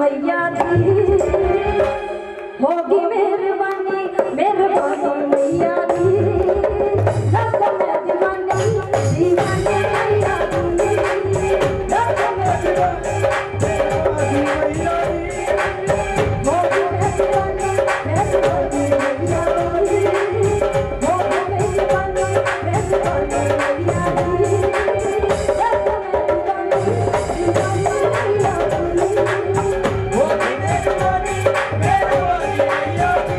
मैया दी होगी मेहरबानी मेहरबानी मैया दी रब में दीवानी दीवानी मैया दी रब में दीवानी मैया दी होगी मेहरबानी मेहरबानी मैया दी होगी मेहरबानी मेहरबानी मैया दी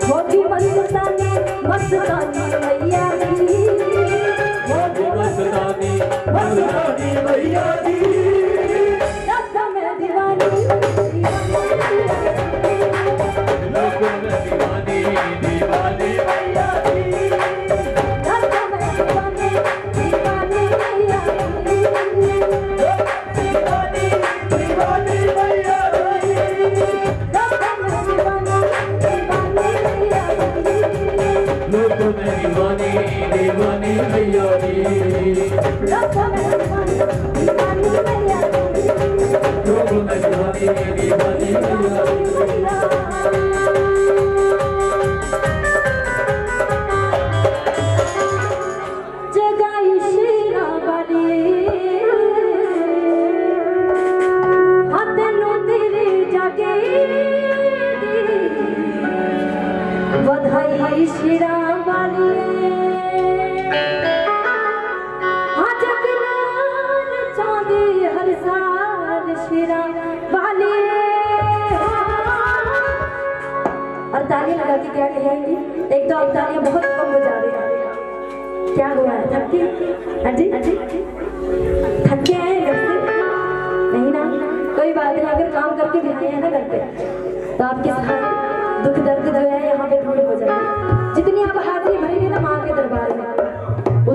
होगी मस्तानी मस्तानी मैया दी होगी मस्तानी मस्तानी मैया दी रब में दीवानी रब में दीवानी दीवानी मैया दी रब में दीवानी दीवानी मैया दी दीवानी दीवानी मैया लोग में दीवानी दीवानी मैया दी लोग में दीवानी मैया दी लोग में दीवानी दीवानी मैया दी जगाई शेरा वाली हाथ नो तेरे जागे बधाई शेरा वाली आज किनार चांदी हर साल शेरा वाली और ताली लगा के क्या कहेंगी एक तो आप तालियां बहुत कम बजा रहे हैं क्या हुआ है थकी अजी थके हैं घर से नहीं ना कोई बात नहीं अगर काम करके भी आए हैं ना घर पे तो आपके साथ दुख दर्द जो है यहाँ पे थोड़ी हो जाएगी जितनी आप हाजिरी भरेंगे ना माँ के दरबार में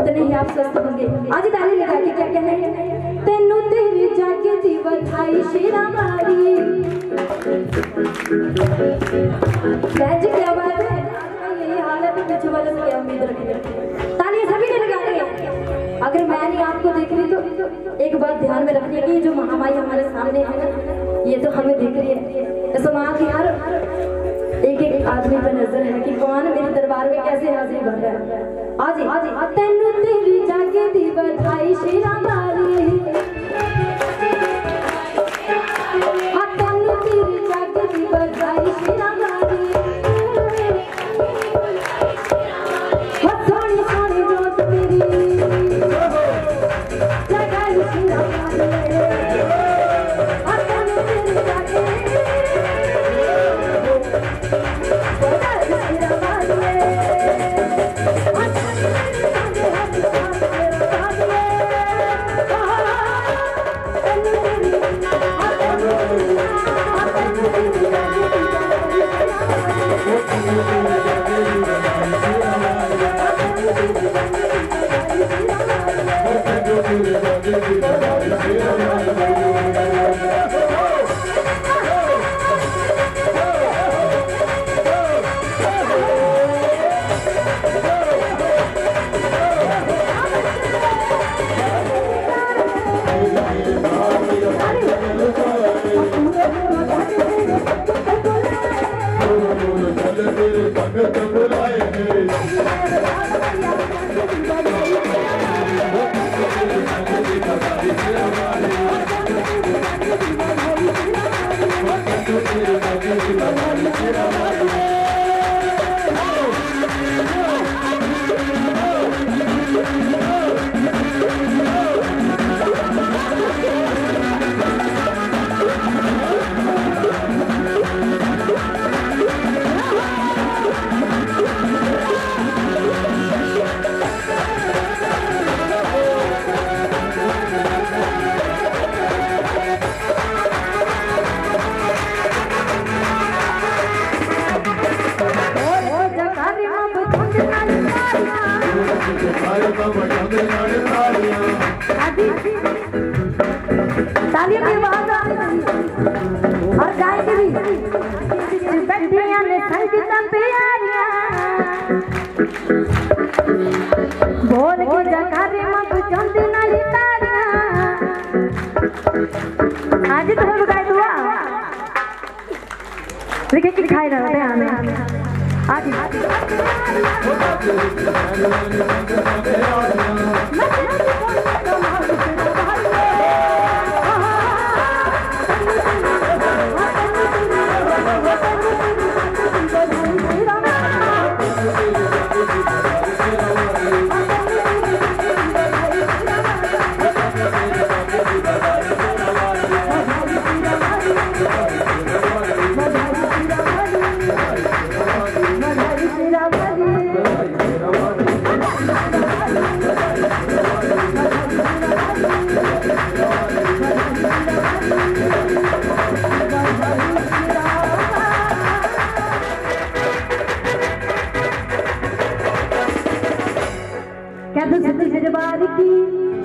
उतने ही आप स्वस्थ होंगे आज ताली लगा के क्या कहें तेनू तेरी जाके दी बधाई शेरा वाली जी क्या बात है यही हालत है पीछे वाले से क्या उम्मीद रखेंगे तालियां सभी ने लगा रही अगर मैं नहीं आपको देख रही तो एक बात ध्यान में रखिए कि जो महामाई हमारे सामने है ना ये तो हमें देख रही है तो माँ की यार एक एक आदमी पर नजर है कि कौन मेरे दरबार में कैसे हाजिर बन रहा है आज तेनू तेरी जाके दी बधाई शेरा वाली तेनू तेरी जाके दी बधाई शेरा वाली सोनी सोनी जोत तेरी जगाई शेरा वाली तेनू तेरी जाके तालियों की आवाज आ रही और गाएंगे भी चिपटियां ने संगीतम प्यारियां बोल की जकारे मत चंदी नहीं तारियां आज तो हम गाए दुआ लेकिन कि खाए ना हमें आज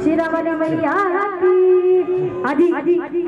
शिरावाली मैया की आजी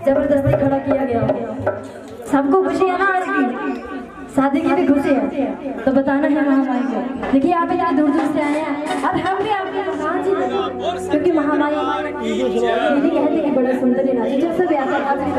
जबरदस्ती खड़ा किया गया। सबको खुशी है ना आज की शादी की भी खुशी है तो बताना है महामाई को। देखिए आप इतने दूर दूर से आए हैं और हम भी आपके नाच ही क्योंकि महामाई दीदी कहती कि बड़ा सुंदर ही नाच जब सब आता है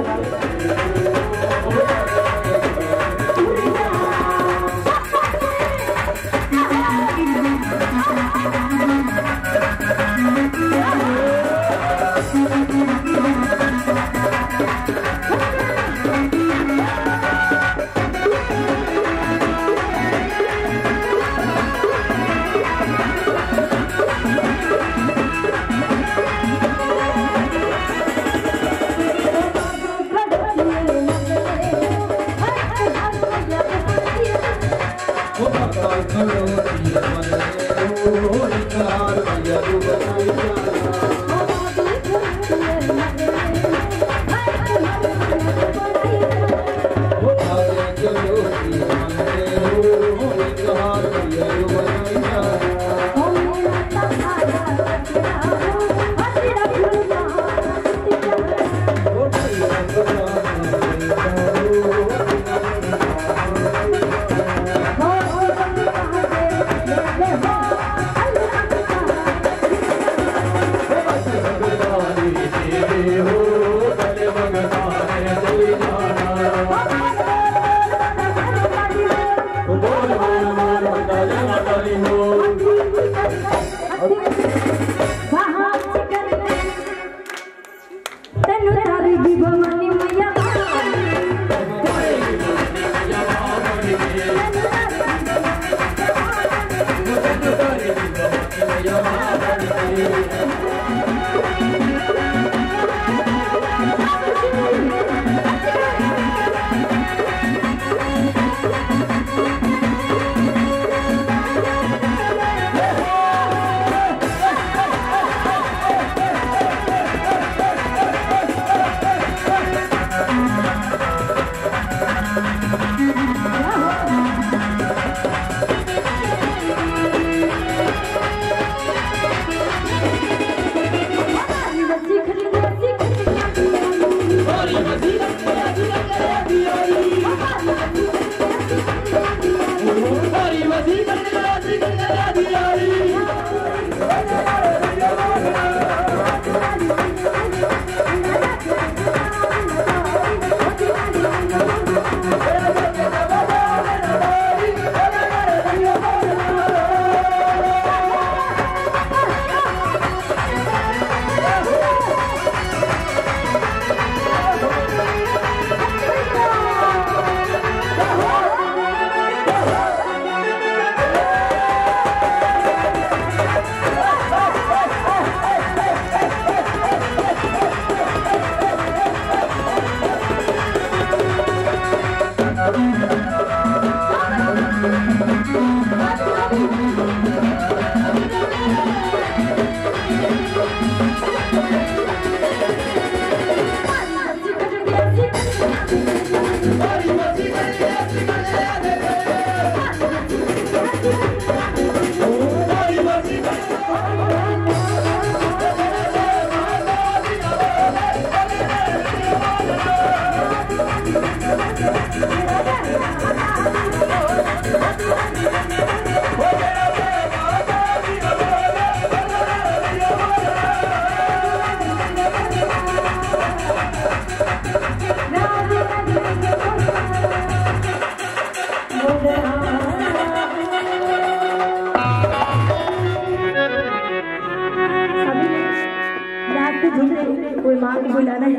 झूम रहे, कोई माँ को बुलाना है।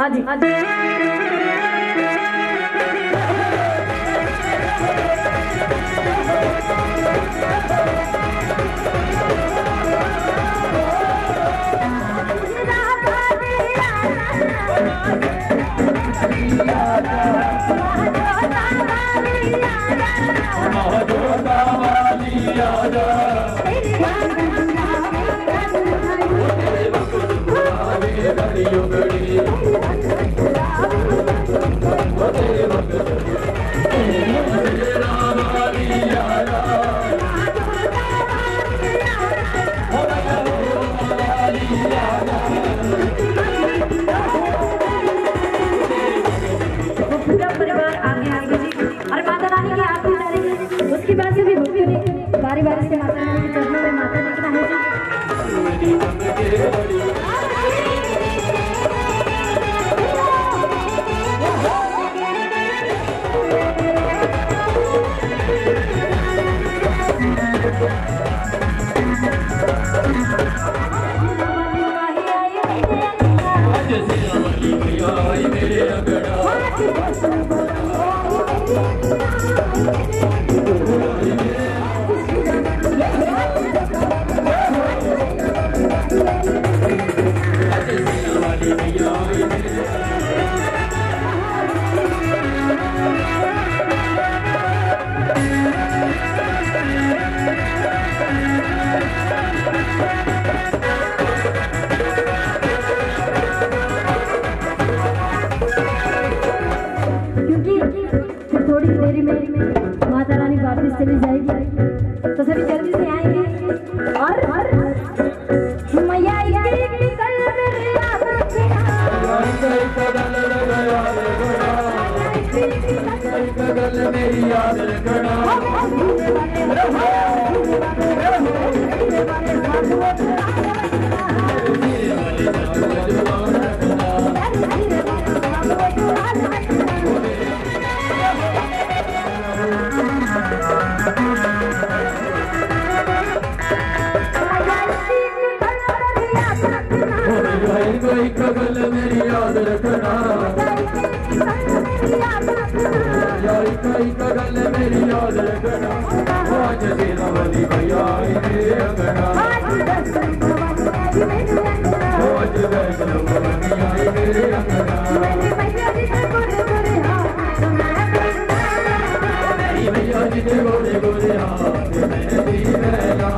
आदि आदि बारी बारी से माता रानी के चरणों में माथा टेकना है माता रानी वापस चली जाएगी, तो सभी जल्दी से आएंगे और मैया मेरी याद रखना। कोई कगल मेरी याद रखना, कोई कगल मेरी याद रखना। आज तेरा वाली भैया मेरे अंगना, आज वैष्णो भैया मेरे अंगना। मेरी भैया जी के गोरे गोरे हाथ मेरी मैला,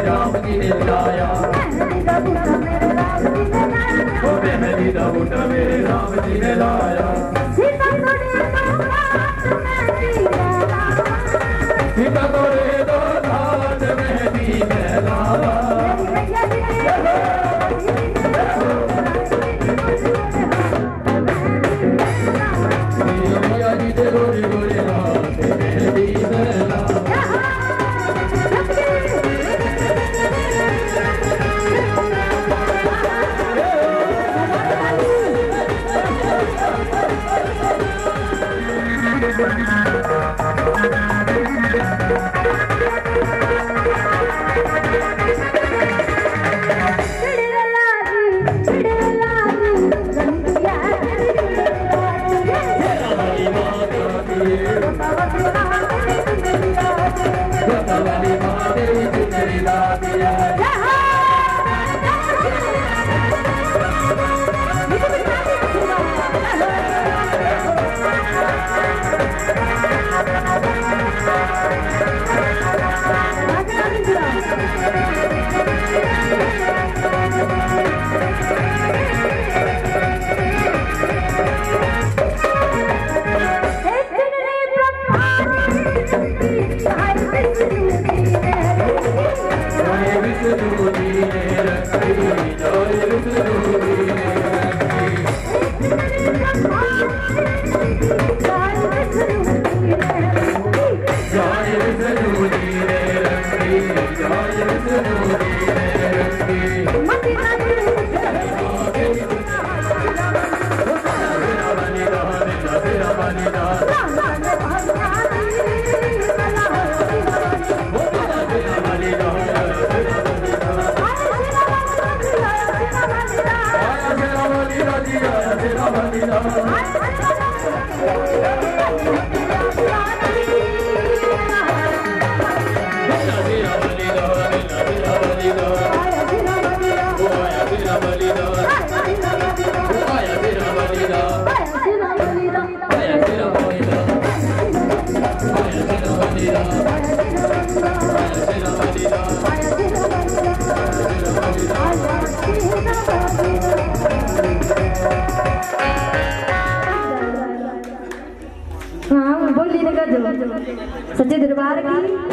राम जी ने लाया, मेहंदी दा बूटा मेरे राम जी ने लाया। सीता तोरे दो लाड मेहंदी में लाया। मैया जी दे गोरे गोरे हाथ मेहंदी में लाया। सच्चे दरबार की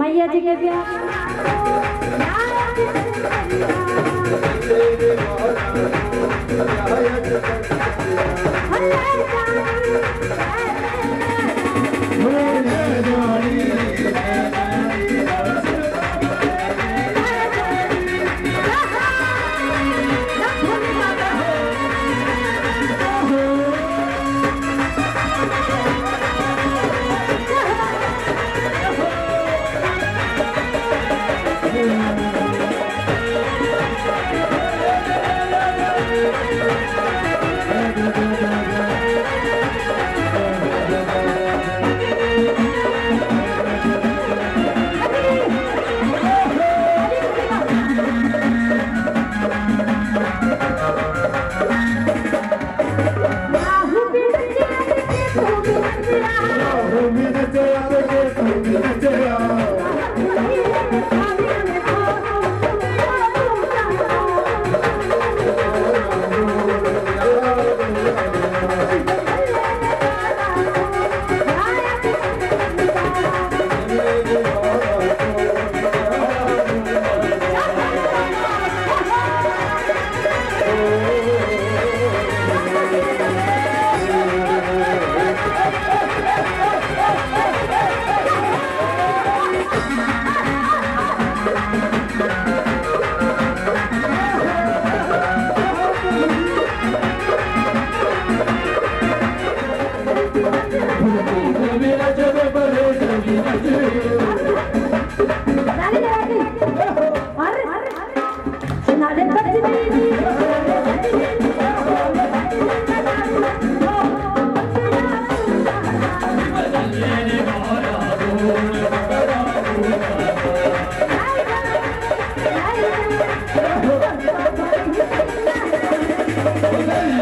मैया जी के प्यार Dari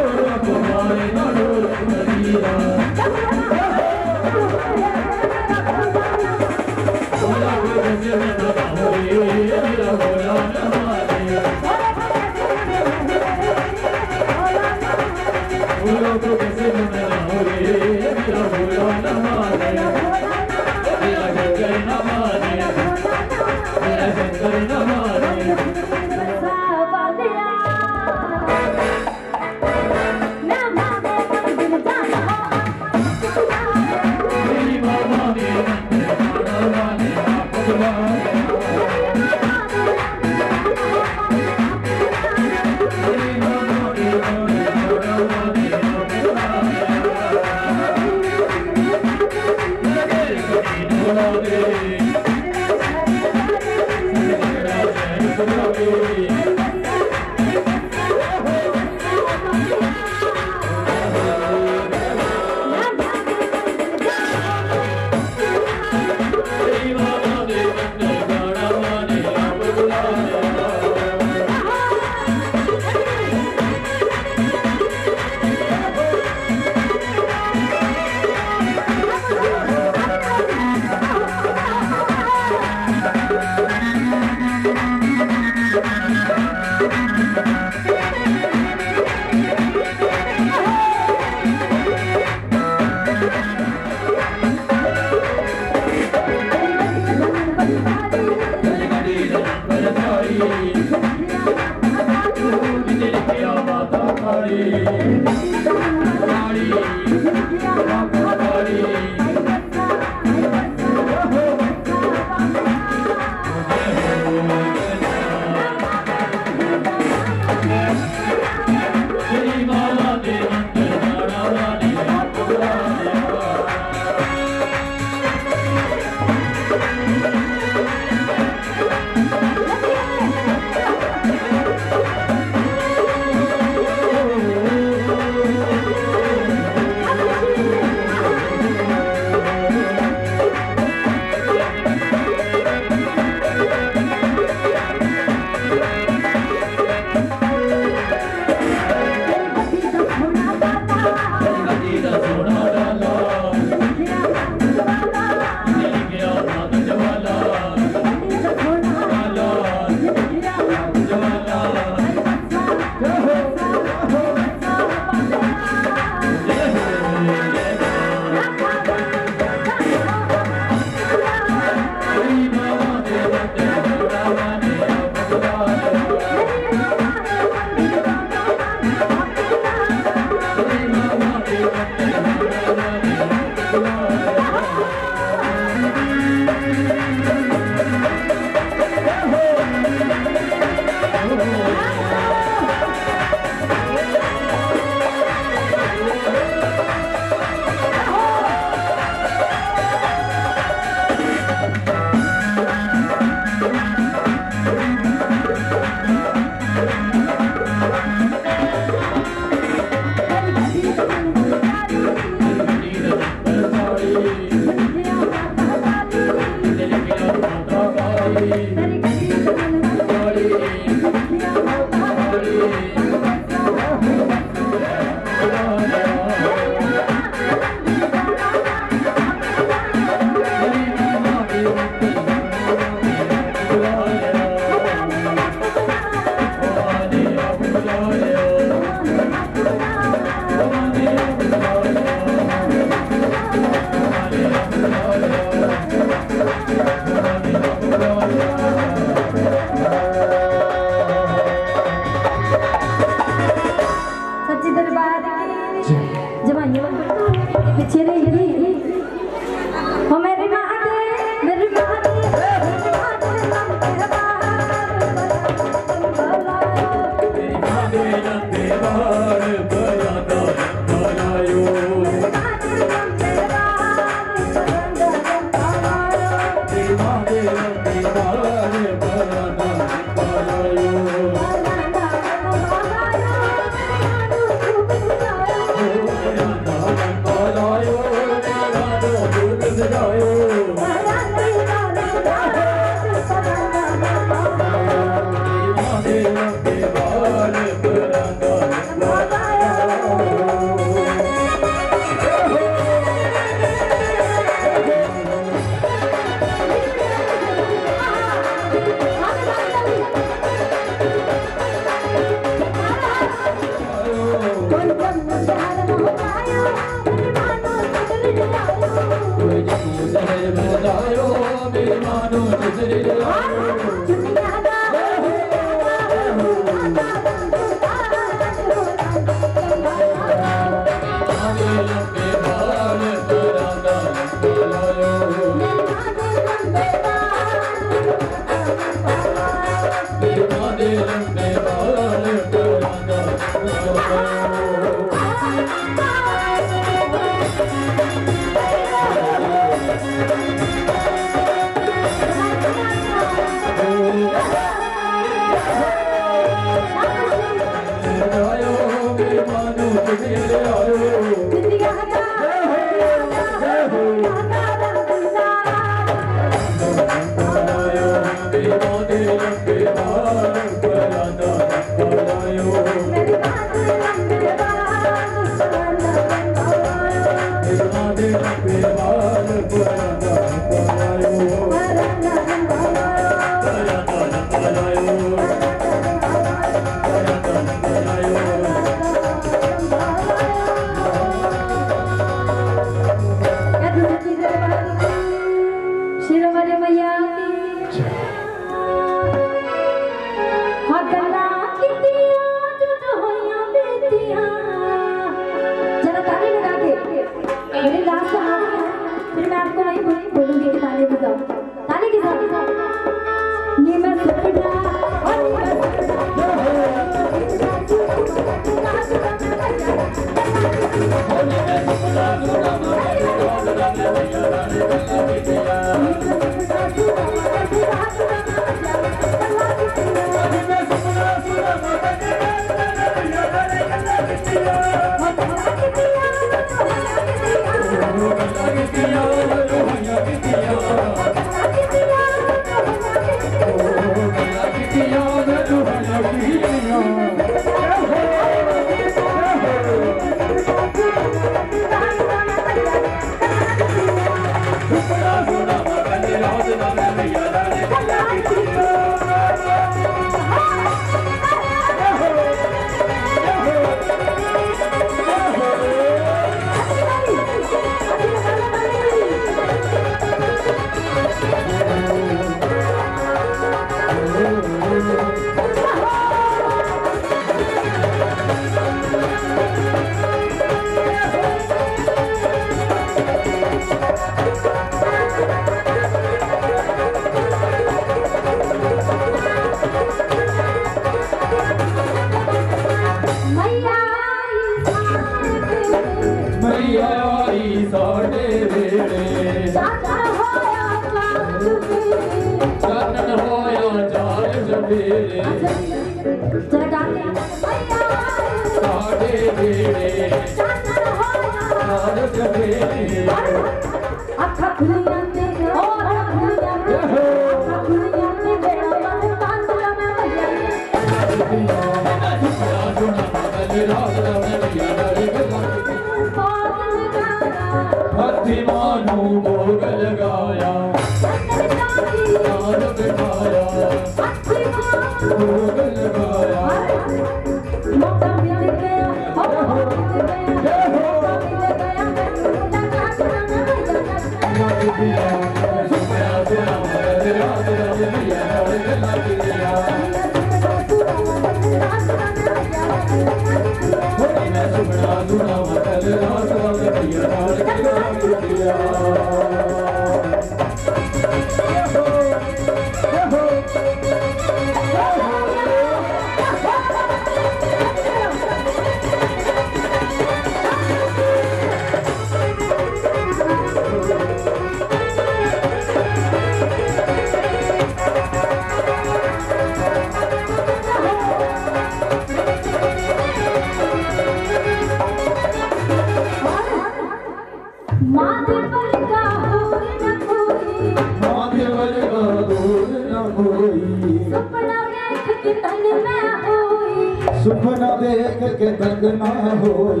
में होई सुपना देख के तंग ना होई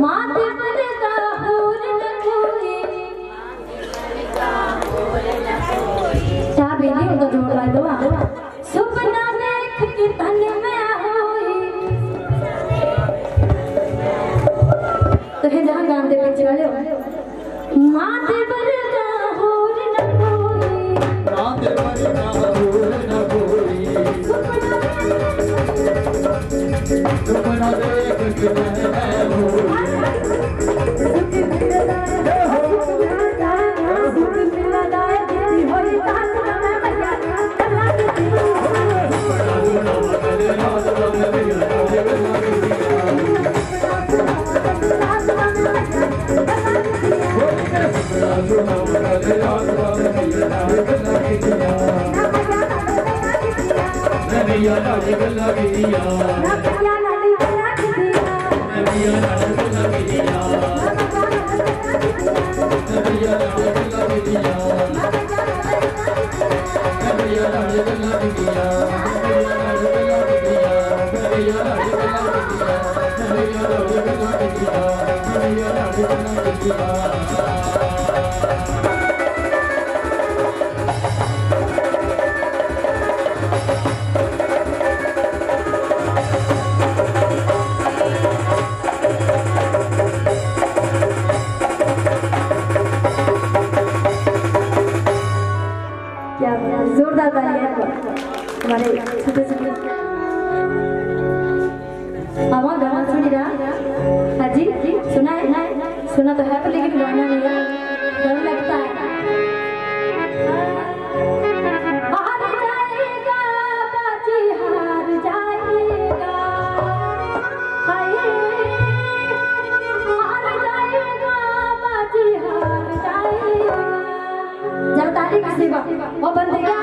माते पर का होर न कोई क्या बेली उधर जोड़ ला दो सुपना देख के तन में होई तो है जहां गान दे पे चले माते पर का होर न कोई माते पर का होर न कोई सुपना देख के तंग ना होई जोरदार तालियां हमारे छोटे छोटे आवाज गाना सुनी रहा हाँ जी सुना है सुना तो है पर लेकिन गाना नहीं डर लगता है हार जाएगा बाजी हार जाएगा हाय हार जाएगा बाजी हार जाएगा जब ताली किसी वो बंदेगा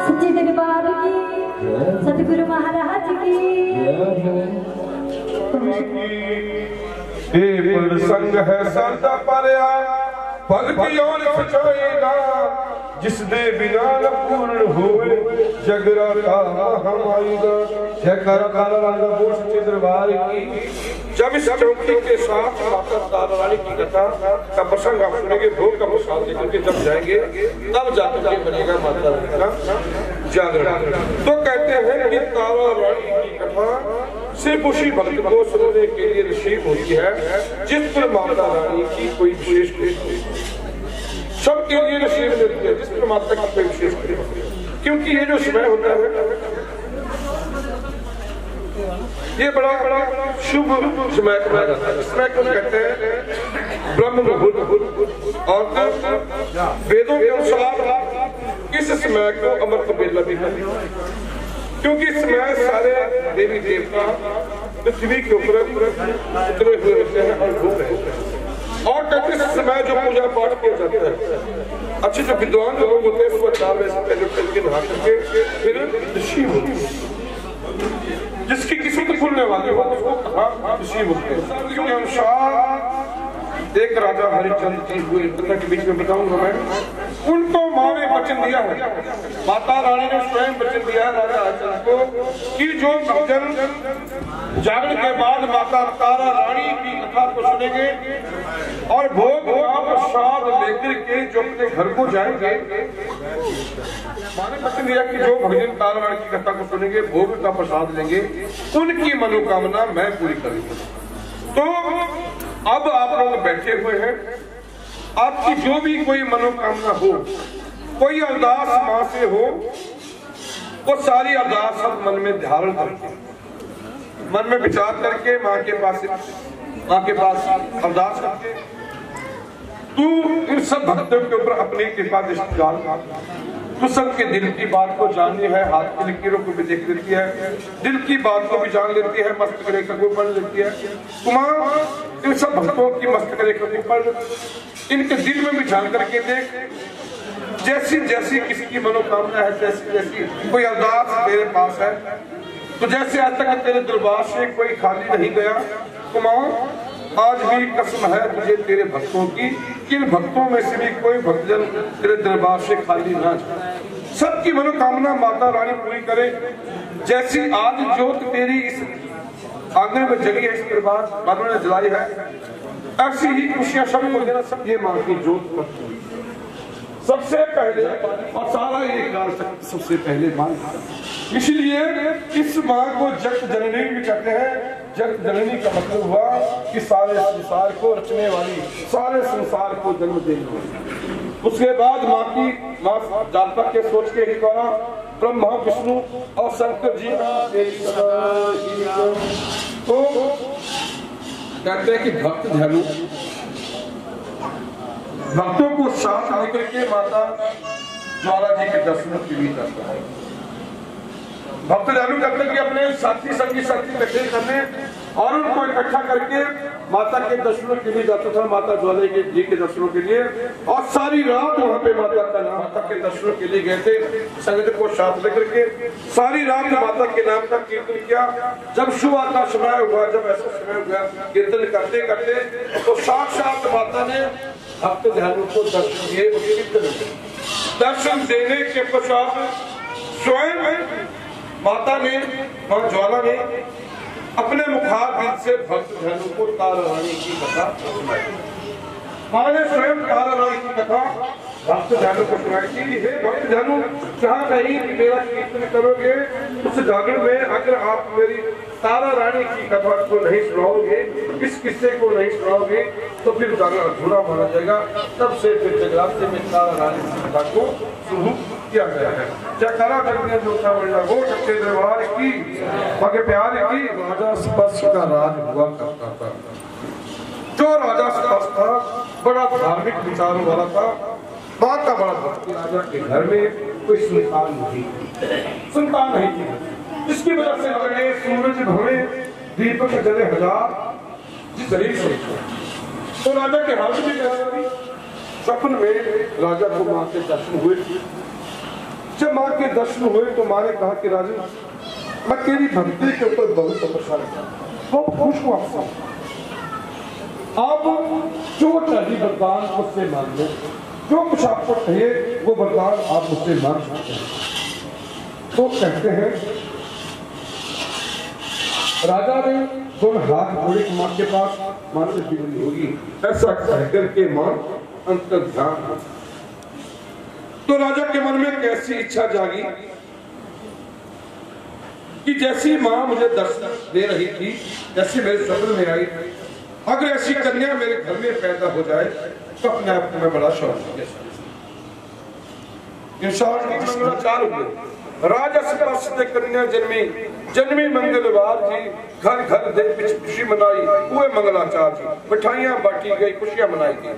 सच्चे दरबार की सतगुरु महाराज की संग है सरदा परया पग की ओर सचाएगा जिस दे बिना न पूर्ण होवे जगरा का हमाईगा जयकारा काला राजा बोल सच्चे दरबार की। जब इस चौकी के साथ माता तारा रानी की कथा का प्रसंग आप सुनेंगे, भोग का प्रसाद लेकर के जब जाएंगे तब जाकर के बनेगा माता रानी का जागरण। तो कहते हैं कि तारा रानी की कथा सिर्फ उसी भक्त को सुनने के लिए नसीब होती है जिस पर माता रानी की कोई विशेष कृपा सबके लिए नसीब होती है, जिस पर माता की कोई विशेष कृपा। क्योंकि ये जो समय होता है ये बड़ा शुभ समय कहा जाता है। इसमें क्यों कहते हैं ब्रह्म मुहूर्त, और वेदों के अनुसार इस समय को अमृत बेला भी कहते हैं। क्योंकि इस समय सारे देवी देवता पृथ्वी के ऊपर उतरे हुए होते हैं और घूम रहे होते हैं। और कहते इस समय जो पूजा पाठ किया जाता है, अच्छे जो विद्वान लोग होते हैं सुबह 4 बजे से पहले नहा करके फिर ऋषि होते हैं। जिसकी किसी को खुलने वाली हो उसको कहा ऋषि होते हैं। क्योंकि अनुसार एक राजा हरिचंद्र जी हुए कथा के बीच में बताऊंगा मैं, उनको माँ ने वचन दिया है, माता रानी ने स्वयं वचन दिया है राजा हरिचंद्र को कि जो भक्तजन जागरण के बाद माता तारा रानी की कथा को सुनेंगे और भोग का प्रसाद लेकर के जो अपने घर को जाएंगे, माने वचन दिया कि जो भक्तजन तारा रानी की कथा को सुनेंगे भोग का प्रसाद लेंगे उनकी मनोकामना मैं पूरी करूंगा। तो अब आप लोग बैठे हुए हैं, आपकी जो भी कोई मनोकामना हो, कोई अरदास मां से हो, वो सारी अरदास आप मन में धारण करके मन में विचार करके मां के पास अरदास करके तू इन सब भक्तों के ऊपर अपनी कृपा दृष्टि डाल। तू सबके दिल की बात को जाननी है, हाथ की लकीरों को भी देख लेती है, दिल की बात को भी जान लेती है, मस्तक रेखा को पढ़ लेती है। कुमार इन सब भक्तों की मस्तक रेखा को पढ़, इनके दिल में भी जान करके देख, जैसी जैसी किसी की मनोकामना है, जैसी जैसी कोई अरदास मेरे पास है, तो जैसे आज तक तेरे दरबार से कोई खाली नहीं गया, कुमार आज भी कसम है तुझे तेरे भक्तों की, किन भक्तों में से भी कोई भक्तजन तेरे दरबार से खाली ना जाए, सबकी मनोकामना माता रानी पूरी करे। जैसी आज ज्योत तेरी इस आंगन में जली है, इस दरबार ने जलाई है, ऐसी ही खुशियां सबको देना। सब ये मां की ज्योत सबसे पहले और सारा ये कार्य सबसे पहले मां, इसलिए इस मां को जगत जननी भी कहते हैं। जगत जननी का मतलब हुआ कि सारे संसार को रचने वाली, सारे संसार को जन्म देने वाली। उसके बाद मां जातक के सोच के ही द्वारा ब्रह्मा विष्णु और शंकर जी का तो कहते हैं कि भक्त ध्यानु भक्तों को साथ लेकर के माता ज्वाला जी के दर्शन के लिए जाता है। भक्त ध्यानु करते कि अपने साथी संगी साथी इकट्ठे करने और उनको इकट्ठा करके माता के दर्शनों के लिए जाता था, माता ज्वाला जी के दर्शनों के लिए। और सारी रात वहां पे माता के दर्शनों के लिए गए थे, संगत को साथ लेकर के सारी रात माता के नाम का कीर्तन किया। जब सुबह का समय हुआ, जब ऐसा समय हुआ कीर्तन करते करते, तो साक्षात माता ने भक्त ध्यानु को दर्शन दिए। दर्शन देने के पश्चात स्वयं माता ने, मां ज्वाला ने अपने मुखारबिंद से भक्त ध्यानु को तारा रानी की कथा सुनाई। मां ने स्वयं तारा रानी की कथा भक्त ध्यानु को सुनाई कि हे भक्त ध्यानु, जहाँ कहीं मेरा कीर्तन करोगे उस जागरण में अगर आप मेरी तारा रानी की कथा को नहीं सुनाओगे, इस किस्से को नहीं सुनाओगे, तो फिर जागरण अधूरा माना जाएगा। तब से फिर जगराते में तारा रानी की कथा को शुरू किया गया है। जयकारा करके जोता बड़ा वो सच्चे दरबार की मगे प्यार की। राजा स्पर्श का राज हुआ करता था। जो राजा स्पर्श था बड़ा धार्मिक विचारों वाला था, बात का बड़ा भक्ति। राजा के घर में कोई संतान नहीं थी, जिसकी वजह से सूरज भवे दीपक जले हजार शरीर सोचो। तो राजा के हाथ में क्या, स्वप्न में राजा को मां के दर्शन हुए। जब मां के दर्शन हुए तो मां ने कहा कि राजा, मैं तेरी भक्ति के ऊपर बहुत प्रसन्न हूं, बहुत खुश हुआ। अब जो चाहिए वरदान मुझसे मांग लो, जो कुछ आपको कहे वो वरदान आप मुझसे मांग सकते हैं। तो कहते हैं राजा ने दोनों हाथ जोड़े मां के पास, मां से बिगड़ी होगी, ऐसा कहकर के मां अंतर ध्यान। तो राजा के मन में कैसी इच्छा जागी कि जैसी मां मुझे दर्शन दे रही थी, जैसी मेरे स्वप्न में आई, अगर ऐसी कन्या मेरे घर में पैदा हो जाए तो अपने आप को मैं बड़ा शौक इंसान की मंगलाचार हुए। राजा से कन्या जन्मी, जन्मी मंगलवार जी, घर घर दे खुशी मनाई, हुए मंगलाचार जी, मिठाइयां बांटी गई, खुशियां मनाई गई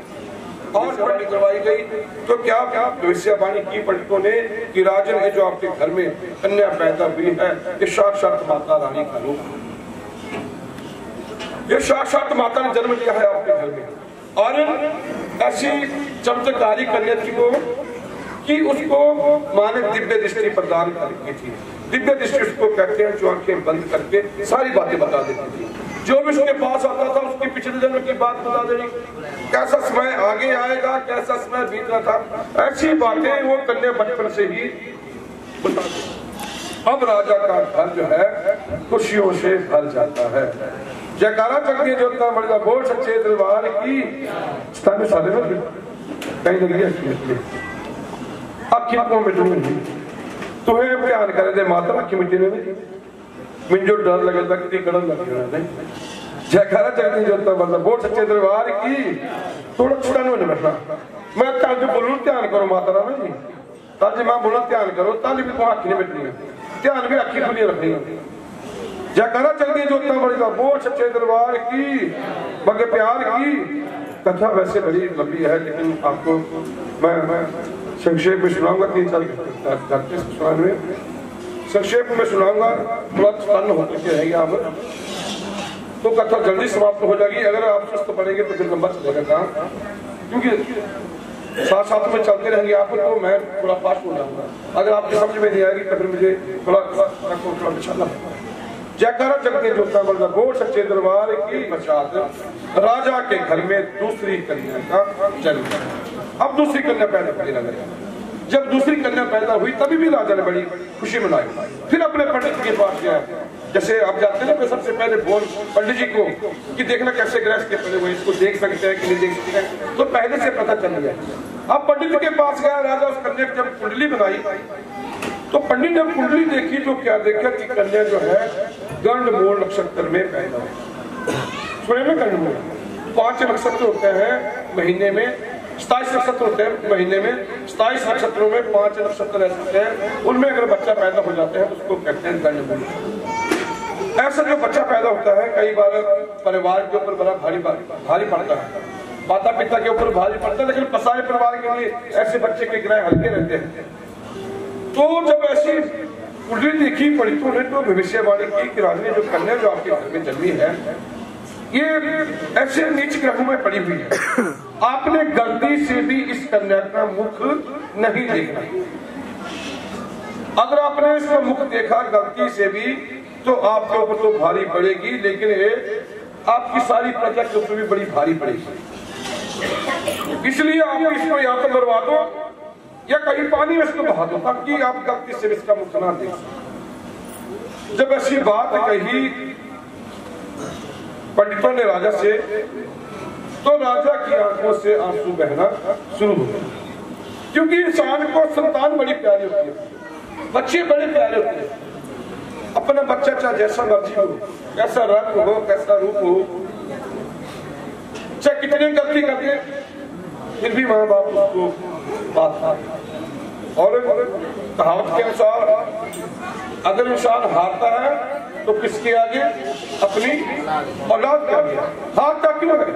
और पंडित करवाई गई। तो क्या क्या भविष्यवाणी की पंडितों ने कि राजन है जो आपके घर में कन्या पैदा हुई है, ये साक्षात माता रानी का रूप, ये साक्षात माता ने जन्म लिया है आपके घर में। और ऐसी चमत्कारी कन्या थी वो कि उसको मां ने दिव्य दृष्टि प्रदान की थी। दिव्य दृष्टि उसको कहते हैं जो आंखें बंद करके सारी बातें बता देती थी। जो भी उसके पास आता था उसकी पिछले जन्म की बात बता देनी, कैसा समय आगे आएगा, कैसा समय बीत रहा था, ऐसी बातें वो कन्या बचपन से ही बता देती। अब राजा का घर जो है खुशियों से भर जाता है। जयकारा चक्की जोतना मर्दा बोल सच्चे दरबार की साले में कहीं लगी अखियों में डूबी तुम्हें ध्यान करे दे माता अखी मिट्टी ने मुझे डर लगता कि गड़न लग गया। जयकारा चक्की जोतना मर्दा बोल सच्चे दरबार की थोड़ा छोटा नहीं बैठना। मैं ताज बोलूं ध्यान करो माता राम जी, ताजी मां बोलो ध्यान करो, ताली भी तुम अखी नहीं बैठनी, ध्यान भी अखी खुली रखनी। जयकारा चलती जोतना बड़ी बोल सच्चे दरबार की, मगे प्यार की। कथा वैसे बड़ी लंबी है लेकिन आपको मैं संक्षेप में सुनाऊंगा, 3-4 में संक्षेप में सुनाऊंगा, थोड़ा तन होकर के रहेगा आप, तो कथा जल्दी समाप्त हो जाएगी। अगर आप सुस्त पड़ेंगे तो फिर लंबा चलेगा काम, क्योंकि साथ साथ में चलते रहेंगे आप तो मैं थोड़ा फास्ट हो जाऊंगा। अगर आपको समझ में नहीं आएगी तो फिर मुझे थोड़ा निशाना। जयकारा जगते जोता बल्दा बोल सच्चे दरबार की बचात। राजा के घर में दूसरी कन्या का जन्म। अब दूसरी कन्या पैदा होने लगी। जब दूसरी कन्या पैदा हुई तभी भी राजा ने बड़ी खुशी मनाई। फिर अपने पंडित के पास गया, जैसे आप जाते हैं ना, सबसे पहले बोल पंडित जी को कि देखना कैसे ग्रह के पड़े हुए, इसको देख सकते हैं कि नहीं देख सकते हैं, तो पहले से पता चल गया। अब पंडित के पास गया राजा, उस कन्या की जब कुंडली बनाई तो पंडित ने कुंडली देखी तो क्या देखा कि कन्या जो है गंडमूल नक्षत्र में पैदा हुई। सुने में गंडमूल 5 नक्षत्र होते हैं महीने में, 27 नक्षत्र होते हैं महीने में, 27 नक्षत्रों में 5 नक्षत्र रहते हैं, उनमें अगर बच्चा पैदा हो जाते हैं तो उसको कहते हैं गंडमूल। ऐसा जो बच्चा पैदा होता है कई बार परिवार के ऊपर बड़ा भारी पड़ता है, माता पिता के ऊपर भारी पड़ता है, लेकिन सारे परिवार के लिए ऐसे बच्चे के ग्रह हल्के रहते हैं। तो जब ऐसी कुंडली देखी पंडितों ने तो भविष्यवाणी की कि राजा ने जो कन्या जो आपके घर में जन्मी है ये ऐसे नीच ग्रहों में पड़ी हुई है, आपने गलती से भी इस कन्या का मुख नहीं देखना। अगर आपने इसका मुख देखा गलती से भी तो आपके ऊपर तो भारी पड़ेगी, लेकिन ये आपकी सारी प्रजा के ऊपर भी बड़ी भारी पड़ेगी। इसलिए आप इसको या तो मरवा दो या कहीं पानी में इसको बहा दो ताकि आप गलती से इसका मुख ना देख। जब ऐसी बात कही पंडितों ने राजा से तो राजा की आंखों से आंसू बहना शुरू हो गए, क्योंकि इंसान को संतान बड़ी प्यारी होती है, बच्चे बड़े प्यारे होते हैं। अपना बच्चा चाहे जैसा मर्जी हो, कैसा रंग हो, कैसा रूप हो, चाहे कितनी गलती करके फिर भी माँ बाप उसको बात। और कहावत के अनुसार अगर इंसान हारता है तो किसके आगे? अपनी औलाद के आगे। हारता क्यों है?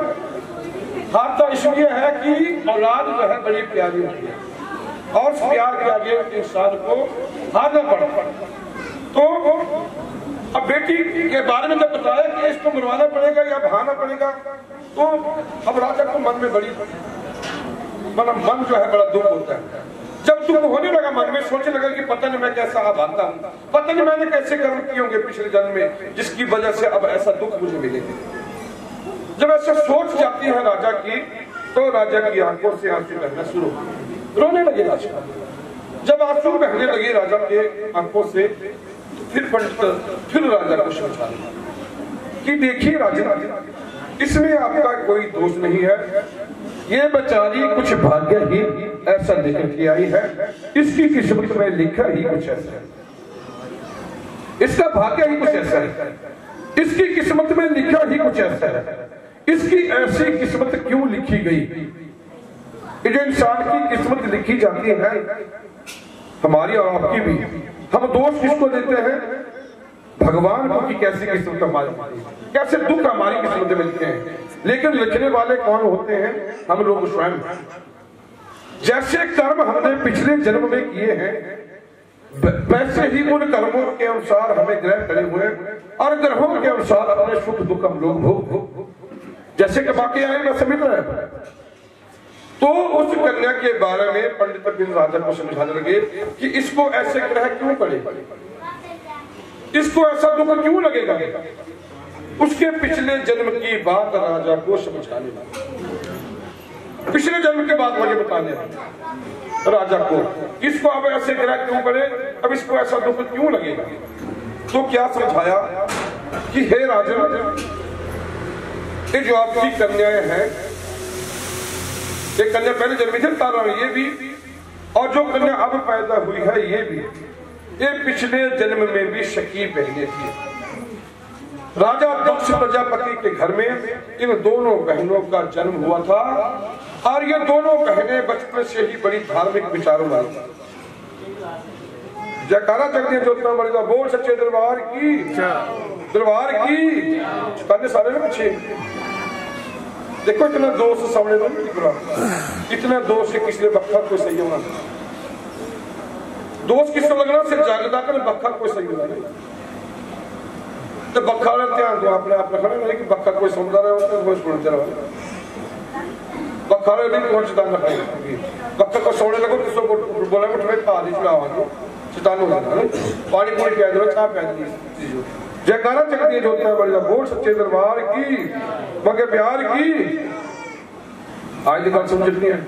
हारता इसलिए है कि औलाद जो है बड़ी प्यारी होती है और प्यार के आगे इंसान को हारना पड़ता। तो अब बेटी के बारे में जब बताया कि इसको मरवाना पड़ेगा या बहाना पड़ेगा, तो अब राजा को मन में बड़ी मन जो है बड़ा दुख होता है। जब दुख होने लगा मन में, सोचने लगा कि पता नहीं मैं कैसा अब आता हूँ, पता नहीं मैंने कैसे कर्म किए होंगे पिछले जन्म में जिसकी वजह से अब ऐसा दुख मुझे मिलेगा। जब ऐसा सोच जाती है राजा की, तो राजा की आंखों से आंसू बहना शुरू हो, रोने लगे राजा। जब आंसू बहने लगे राजा के आंखों से, फिर पंडित फिर राजा को समझाया कि देखिए राजा, इसमें आपका कोई दोष नहीं है, ये बेचारी कुछ भाग्य ही ऐसा लेकर के आई है, इसकी किस्मत में लिखा ही कुछ ऐसा है, इसका भाग्य ही कुछ ऐसा है, इसकी किस्मत में लिखा ही कुछ ऐसा है। इसकी ऐसी किस्मत क्यों लिखी गई? ये जो इंसान की किस्मत लिखी जाती है, हमारी और आपकी भी, हम दोष किसको देते हैं? भगवान को कि कैसी किस्मत हमारी, कैसे दुख हमारी किस्मत मिलते हैं। लेकिन लिखने वाले कौन होते हैं? हम लोग स्वयं। जैसे कर्म हमने पिछले जन्म में किए हैं, वैसे ही उन कर्मों के अनुसार हमें ग्रह करे हुए, और ग्रहों के अनुसार अपने सुख दुख हम लोग भोग, जैसे कि बाकी आए मैं समझ रहे हैं। तो उस कन्या के बारे में पंडित बिन राजा को समझाने लगे कि इसको ऐसे ग्रह क्यों पड़े, इसको ऐसा दुख क्यों लगेगा। उसके पिछले जन्म की बात राजा को समझाने लगे, पिछले जन्म की बात मुझे बताने लगे राजा को, इसको अब ऐसे ग्रह क्यों पड़े, अब इसको ऐसा दुख क्यों लगेगा। तो क्या समझाया कि हे राजा, ये जो आपकी कन्याएं हैं, एक कन्या पहले जन्मी थी तारा में, ये भी, और जो कन्या अब पैदा हुई है ये भी, ये पिछले जन्म में भी शकी बहनें थी। राजा दक्ष प्रजापति के घर में इन दोनों बहनों का जन्म हुआ था, और ये दोनों बहनें बचपन से ही बड़ी धार्मिक विचारों वाली। जयकारा जगदीश ज्योतिना बड़ी बोल सच्चे दरबार की, दरबार की ताने सारे में पीछे देखो। इतना दोस्त सामने इतना दोस्त किसी ने बखा कोई सही होना, दोस्त किसको लगना सिर्फ जागदा कर बखा कोई सही होना नहीं। तो बखा वाला ध्यान दो अपने आप रखना नहीं कि बखा कोई सुनता रहे तो कोई सुनते रहे। बखा वाले दिन कौन चितान रखेगी, बखा को सोने लगो किसको बोला उठ में पा दी चढ़ावा दो चितान हो जाता है, पानी पूरी पिया दो, चाह पिया दी। जयकारा जगदीश ज्योतिना बड़ी बोल सच्चे दरबार की, मगे प्यार की। आज की बात समझनी है,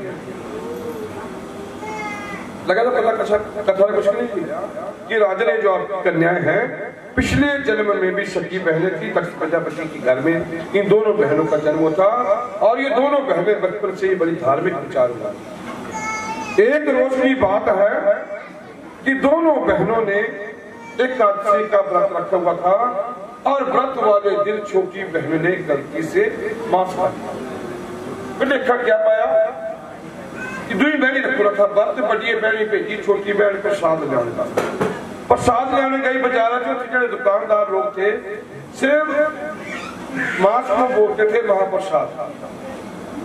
लगा था पता कथा कुछ नहीं थी कि राजा ने जो आपकी कन्याएं हैं पिछले जन्म में भी सखी बहनें थी। दक्ष प्रजापति के घर में इन दोनों बहनों का जन्म होता, और ये दोनों बहनें बचपन से ही बड़ी धार्मिक विचार हुआ। एक रोज की बात है कि दोनों बहनों ने एकादशी का व्रत रखा हुआ था, और व्रत वाले दिन छोटी बहन ने गलती से मांस खा लिया। देखा क्या पाया कि दुई बहनी रखो रखा व्रत, बड़ी बहनी भेजी छोटी बहन प्रसाद ले आने का। प्रसाद लेने गई बाजार जो दुकानदार लोग थे सिर्फ मांस को बोलते थे महाप्रसाद,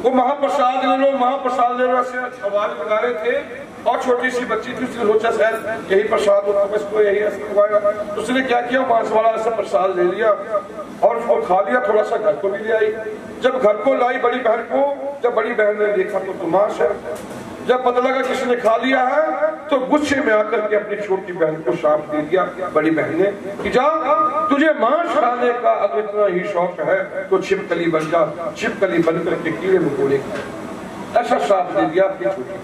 वो महाप्रसाद ले लो महाप्रसाद ले लो ऐसे आवाज लगा रहे थे। और छोटी सी बच्ची थी, उसने सोचा शायद यही प्रसाद होता है, इसको यही ऐसा। उसने क्या किया, मांस वाला ऐसा प्रसाद ले लिया और उसको खा लिया, थोड़ा सा घर को भी ले आई। जब घर को लाई बड़ी बहन को, जब बड़ी बहन ने देखा तो मांस है। जब पता लगा किसी ने खा लिया है तो गुस्से में आकर के अपनी छोटी बहन को शाप दे दिया बड़ी बहन ने कि जा, तुझे मांस खाने का अगर इतना ही शौक है तो छिपकली बन जा, छिपकली बन करके कीड़े मकोड़े खा। ऐसा शाप दे दिया अपनी छोटी।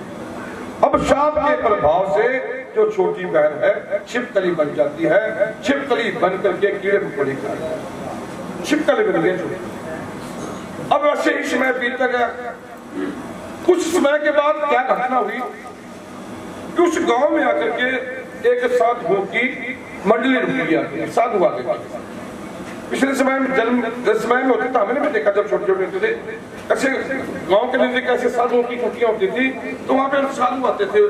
अब शाप के प्रभाव से जो छोटी बहन है छिपकली बन जाती है, छिपकली बन करके कीड़े मकोड़े खाती, छिपकली बन गई। अब ऐसे ही समय बीतता गया। कुछ समय के बाद क्या घटना हुई कि उस गांव में आकर के एक साधुओं की मंडली रुकी, साधु आगे। पिछले समय में जन्म समय में होता था, मैंने भी देखा जब छोटे छोटे होते थे ऐसे गांव के नजदीक ऐसे साधुओं की कुटियां होती थी, तो वहां पे साधु आते थे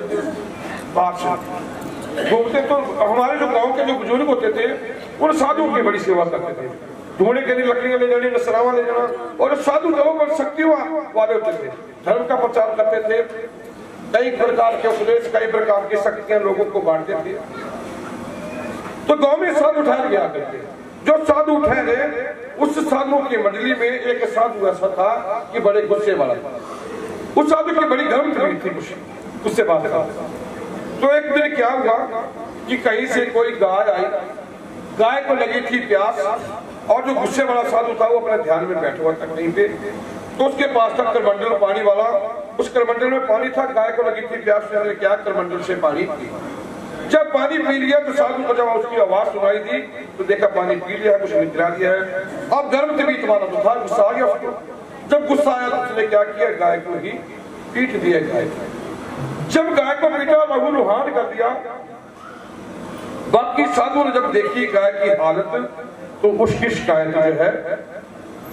बाहर से घूमते। तो हमारे जो गांव के जो बुजुर्ग होते थे उन साधुओं की बड़ी सेवा करते थे, ढूंढने के लिए लकड़ियां ले जानी, नसरावा ले जाना। और साधु लोग और शक्तियों वाले होते थे, धर्म का प्रचार करते थे, कई प्रकार के उपदेश कई प्रकार की शक्तियां लोगों को बांटते थे। तो गांव में साधु ठहर गया करते जो साधु ठहरे, उस साधु की मंडली में एक साधु ऐसा था कि बड़े गुस्से वाला था। उस साधु की बड़ी गर्म थी, गुस्से वाला था। तो एक दिन क्या हुआ कि कहीं से कोई गाय आई, गाय को लगी थी प्यास, और जो गुस्से वाला साधु था वो अपने ध्यान में बैठा हुआ था कहीं पे। तो उसके पास था करमंडल पानी वाला, उस करमंडल में पानी था, गाय को लगी थी प्यास, ने क्या करमंडल से पानी पी। जब पानी पी लिया तो साधु को जब उसकी आवाज सुनाई दी तो देखा पानी पी लिया, कुछ निकला दिया है। अब गर्म तबीयत वाला तो था, गुस्सा आ गया उसको। जब गुस्सा आया तो उसने क्या किया, गाय को ही पीट दिया। गाय जब गाय को पीटा, लहू लुहान कर दिया। बाकी साधु ने जब देखी गाय की हालत तो उसकी शिकायत जो है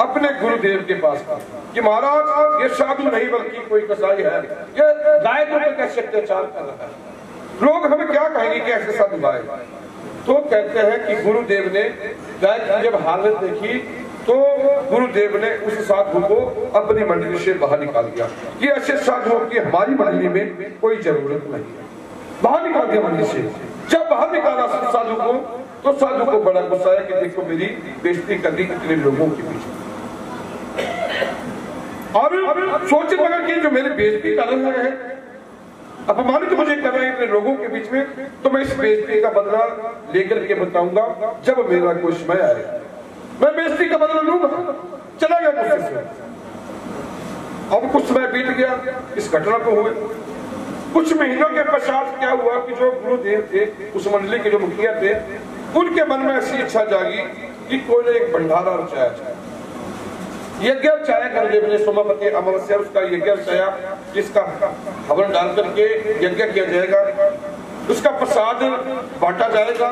अपने गुरुदेव के पास था कि महाराज ये साधु नहीं बल्कि कोई कसाई है, ये गाय को कैसे अत्याचार कर रहा है, लोग हमें क्या कहेंगे कि ऐसे साधु गाय। तो कहते हैं कि गुरुदेव ने गाय की जब हालत देखी तो गुरुदेव ने उस साधु को अपनी मंडली से बाहर निकाल दिया कि ऐसे साधुओं की हमारी मंडली में कोई जरूरत नहीं है। बाहर निकाल दिया मंडली से। जब बाहर निकाला साधु को तो साधु को बड़ा गुस्सा आया कि देखो मेरी बेइज्जती कर दी इतने लोगों के बीच, और सोचने लगा कि जो मेरी बेइज्जती कर रहे हैं, अपमानित मुझे कर रहे हैं इतने लोगों के बीच में, तो मैं इस बेइज्जती का बदला लेकर के बताऊंगा जब मेरा कोई समय आएगा, मैं बेइज्जती का बदला लूंगा। चला गया गुस्से से। अब कुछ समय बीत गया, इस घटना को हुए कुछ महीनों के पश्चात क्या हुआ कि जो गुरुदेव थे, उस मंडली के जो मुखिया थे, उनके मन में ऐसी इच्छा जागी कि कोई ने एक भंडारा रचाया जाए। यज्ञ रचाया गुरुदेव ने, सोमापति अमावस्या उसका यज्ञ रचाया, जिसका हवन डाल करके यज्ञ किया जाएगा, उसका प्रसाद बांटा जाएगा।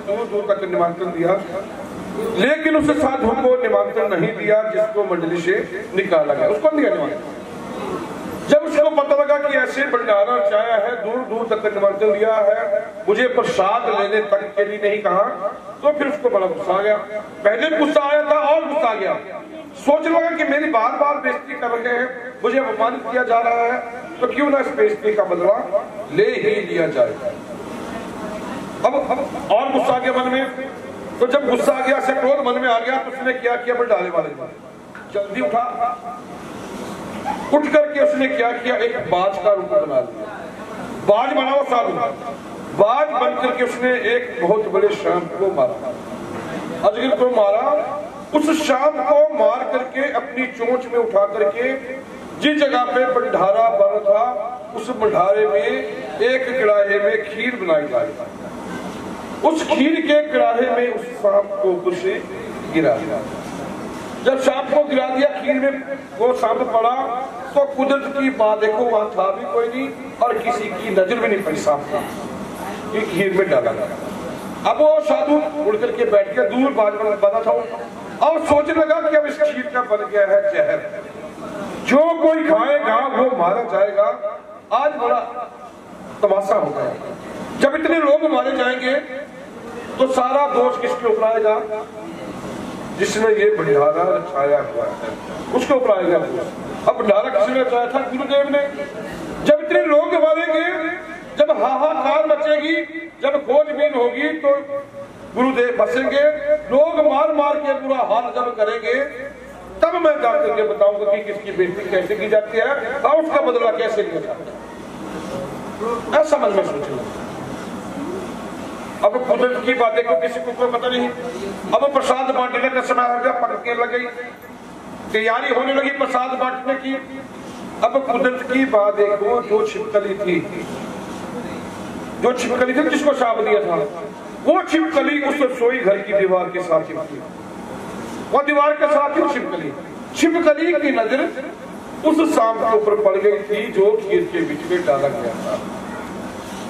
दूर दूर तक निमंत्रण दिया, लेकिन उस साधु को निमंत्रण नहीं दिया जिसको मंडली से निकाला गया, उसको दिया निमंत्रण। जब उसको पता लगा कि ऐसे भंडारा रचाया है, दूर दूर तक निमंत्रण दिया है, मुझे प्रसाद लेने तक के लिए नहीं कहा, तो फिर उसको बड़ा गुस्सा आ गया। पहले गुस्सा आया था और गुस्सा आ गया, सोचने लगा कि मेरी बार बार बेइज्जती कर रहे हैं, मुझे अपमानित किया जा रहा है, तो क्यों ना इस बेइज्जती का बदला ले ही लिया जाए। अब और गुस्सा आ गया मन में। तो जब गुस्सा आ गया, से क्रोध मन में आ गया, तो उसने क्या किया, भंडारे वाले ने जल्दी उठ करके उसने क्या किया, एक बाज का रूप बना लिया। बाज बनाओ साधु, बाज बन करके उसने एक बहुत बड़े सांप को मारा, अजगर को मारा। उस सांप को मार करके अपनी चोंच में उठा करके जिस जगह पे भंडारा बना था, उस भंडारे में एक कड़ाहे में खीर बनाई गई। उस खीर के कड़ाहे में उस सांप को ऊपर से गिरा दिया। जब सांप को गिरा दिया खीर में, वो सांप पड़ा, तो कुदरत की बात देखो, वहां था भी कोई नहीं और किसी की नजर भी नहीं पड़ी सांप का, ये खीर में डाला गया। अब वो साधु उड़ करके बैठ गया, दूर बाज बना था, और सोचने लगा कि अब इस खीर का बन गया है जहर, जो कोई खाएगा वो मारा जाएगा। आज बड़ा तमाशा हो गया, जब इतने लोग मारे जाएंगे तो सारा दोष किसके ऊपर आएगा, जिसने ये भंडारा रचाया हुआ है उसके ऊपर आएगा। अब भंडारा किसने रचाया था, गुरुदेव ने। जब इतने लोग मारेंगे, जब हाहाकार मचेगी, जब खोजबीन होगी, तो गुरुदेव फंसेंगे। लोग मार मार के बुरा हाल जब करेंगे, तब मैं जाकर के बताऊंगा कि किसकी बेइज्जती कैसे की जाती है और उसका बदला कैसे लिया जाता है। ऐसा मन में सोचना। अब कुदरत की बातें को किसी को कोई पता नहीं। अब प्रसाद बांटने का समय आ गया, पकने लग गई, तैयारी होने लगी प्रसाद बांटने की। अब कुदरत की बात देखो, जो छिपकली थी, जिसको शाप दिया था, वो छिपकली उस रसोई घर की दीवार के साथ चिपकी, वो दीवार के साथ ही छिपकली की नजर उस सांप के ऊपर पड़ गई थी जो खीर के बीच में डाला गया था।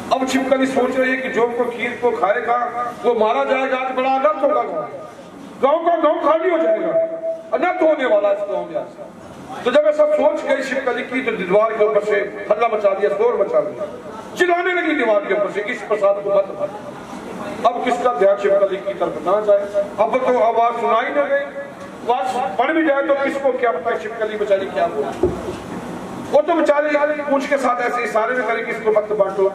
अब छिपकली सोच रही है कि जो को खीर को खाएगा वो मारा जाएगा, आज बड़ा अनर्थ होगा, गांव का गांव खाली हो जाएगा, अनर्थ होने वाला इस गांव में। तो जब ऐसा सोच गई छिपकली की, तो दीवार के ऊपर से हल्ला मचा दिया, शोर मचा दिया, चिल्लाने लगी दीवार के ऊपर से कि इस प्रसाद को मत मार। अब किसका ध्यान छिपकली की तरफ ना जाए। अब तो आवाज सुनाई न गई, आवाज पड़ भी जाए तो किसको क्या पता छिपकली बेचारी क्या बोले। वो तो बेचारे पूछ के साथ ऐसे इशारे में करें कि इसको मत बांटो।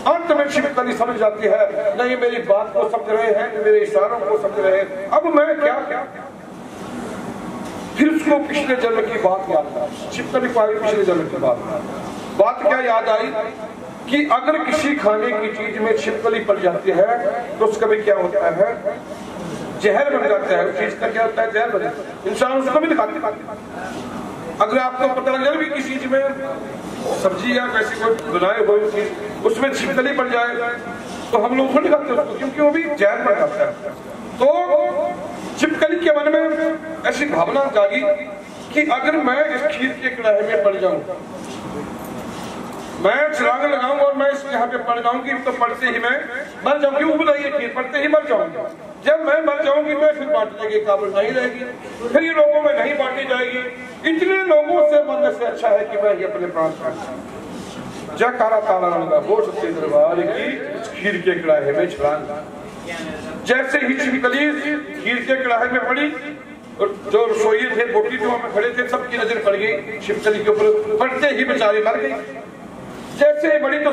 अंत में शिवकली समझ जाती है, नहीं मेरी बात को समझ रहे हैं, मेरे इशारों को समझ रहे हैं, अब मैं क्या। फिर उसको पिछले जन्म की बात याद आई। शिवकली को आई पिछले जन्म की बात क्या याद आई कि अगर किसी खाने की चीज में छिपकली पड़ जाती है तो उसका भी क्या होता है, जहर बन जाता है। उस चीज का क्या होता है, जहर बन जाता है। इंसान उसको भी नहीं खाते। अगर आपको पता लग जाए भी किसी चीज में सब्जी या कैसी कोई बनाए हुए चीज उसमें छिपकली पड़ जाए तो हम लोग नहीं खाते उसको, क्योंकि वो भी जहर बन जाता है। तो छिपकली के मन में ऐसी भावना जागी कि अगर मैं इस खीर के कड़ाहे में पड़ जाऊं, मैं छलांग लगाऊं और मैं यहाँ पे पड़ जाऊंगी तो पड़ते ही मैं मर जाऊंगी। उबलाइए खीर, पड़ते ही मर जाऊंगी। जब मैं मर जाऊंगी मैं फिर बांटने के काबिल नहीं रहेगी, फिर ये लोगों में नहीं बांटी जाएगी। इतने लोगों से मरने से अच्छा है कि मैं ये अपने प्राण काट। जयकारा ताला लगा बोल सच्चे दरबार की खीर के कड़ाहे में छलांग। जैसे ही छिपकली खीर के कड़ाहे में पड़ी, जो रसोई थे बोटी जो हमें खड़े थे सबकी नजर पड़ गई छिपकली के ऊपर, पड़ते ही बेचारी मर गई। जैसे बड़ी तो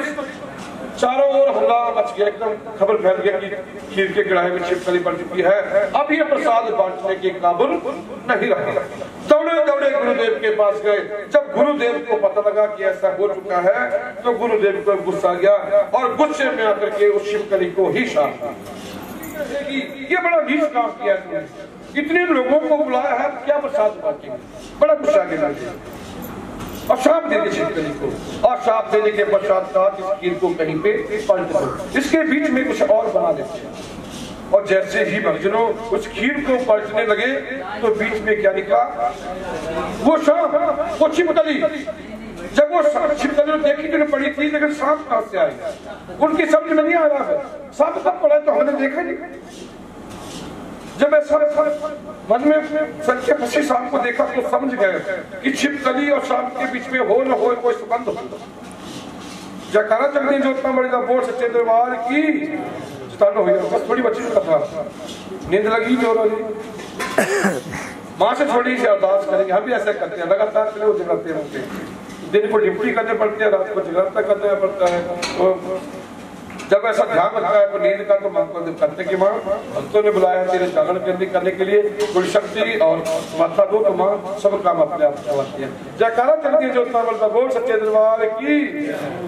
चारों ओर हल्ला मच गया, एकदम खबर फैल गया कि खीर के कड़ाहे में छिपकली पड़ चुकी है, अब ये प्रसाद बांटने के काबिल नहीं रहा। दौड़े दौड़े गुरुदेव के पास गए। जब गुरुदेव को पता लगा कि ऐसा हो चुका है तो गुरुदेव को गुस्सा गया और गुस्से में आकर के उस छिपकली को ही शाप। ये बड़ा नीच काम किया है, इतने लोगों को बुलाया है, क्या प्रसाद बांटेंगे। बड़ा गुस्सा गया और शाप दे दी छिपकली को। और शाप देने के पश्चात इस खीर को कहीं पे पलट दो, इसके बीच में कुछ और बना देते। और जैसे ही भक्तों उस खीर को पलटने लगे तो बीच में क्या निकला, वो सांप, वो छिपकली। जब वो छिपकली देखी तो पड़ी थी, लेकिन सांप कहां से आई उनकी समझ में नहीं आ रहा है। सांप कब पड़ा तो हमने देखा नहीं। जब ऐसा मन में सच्चे फंसे सांप को देखा तो समझ गए कि छिपकली और सांप के बीच में हो न हो कोई संबंध हो। जयकारा जगदीश जोतना बड़ेगा बोल सच्चे दरबार की जितानो हो गया। बस थोड़ी बच्ची का था, नींद लगी जोर वाली, माँ से थोड़ी सी अरदास करेंगे। हम भी ऐसा करते हैं, लगातार चले वो जगाते रहते हैं। दिन को ड्यूटी करने पड़ती है, रात को जगाता करना पड़ता है। तो जब ऐसा ध्यान रखता है तो नींद का तो मां को करते कि माँ भक्तों ने बुलाया है तेरे जागरण करने के लिए, थोड़ी शक्ति और माथा दो तो माँ सब काम अपने आप करवाती है। जयकारा चलती है जो बोलता बोल सच्चे दरबार की।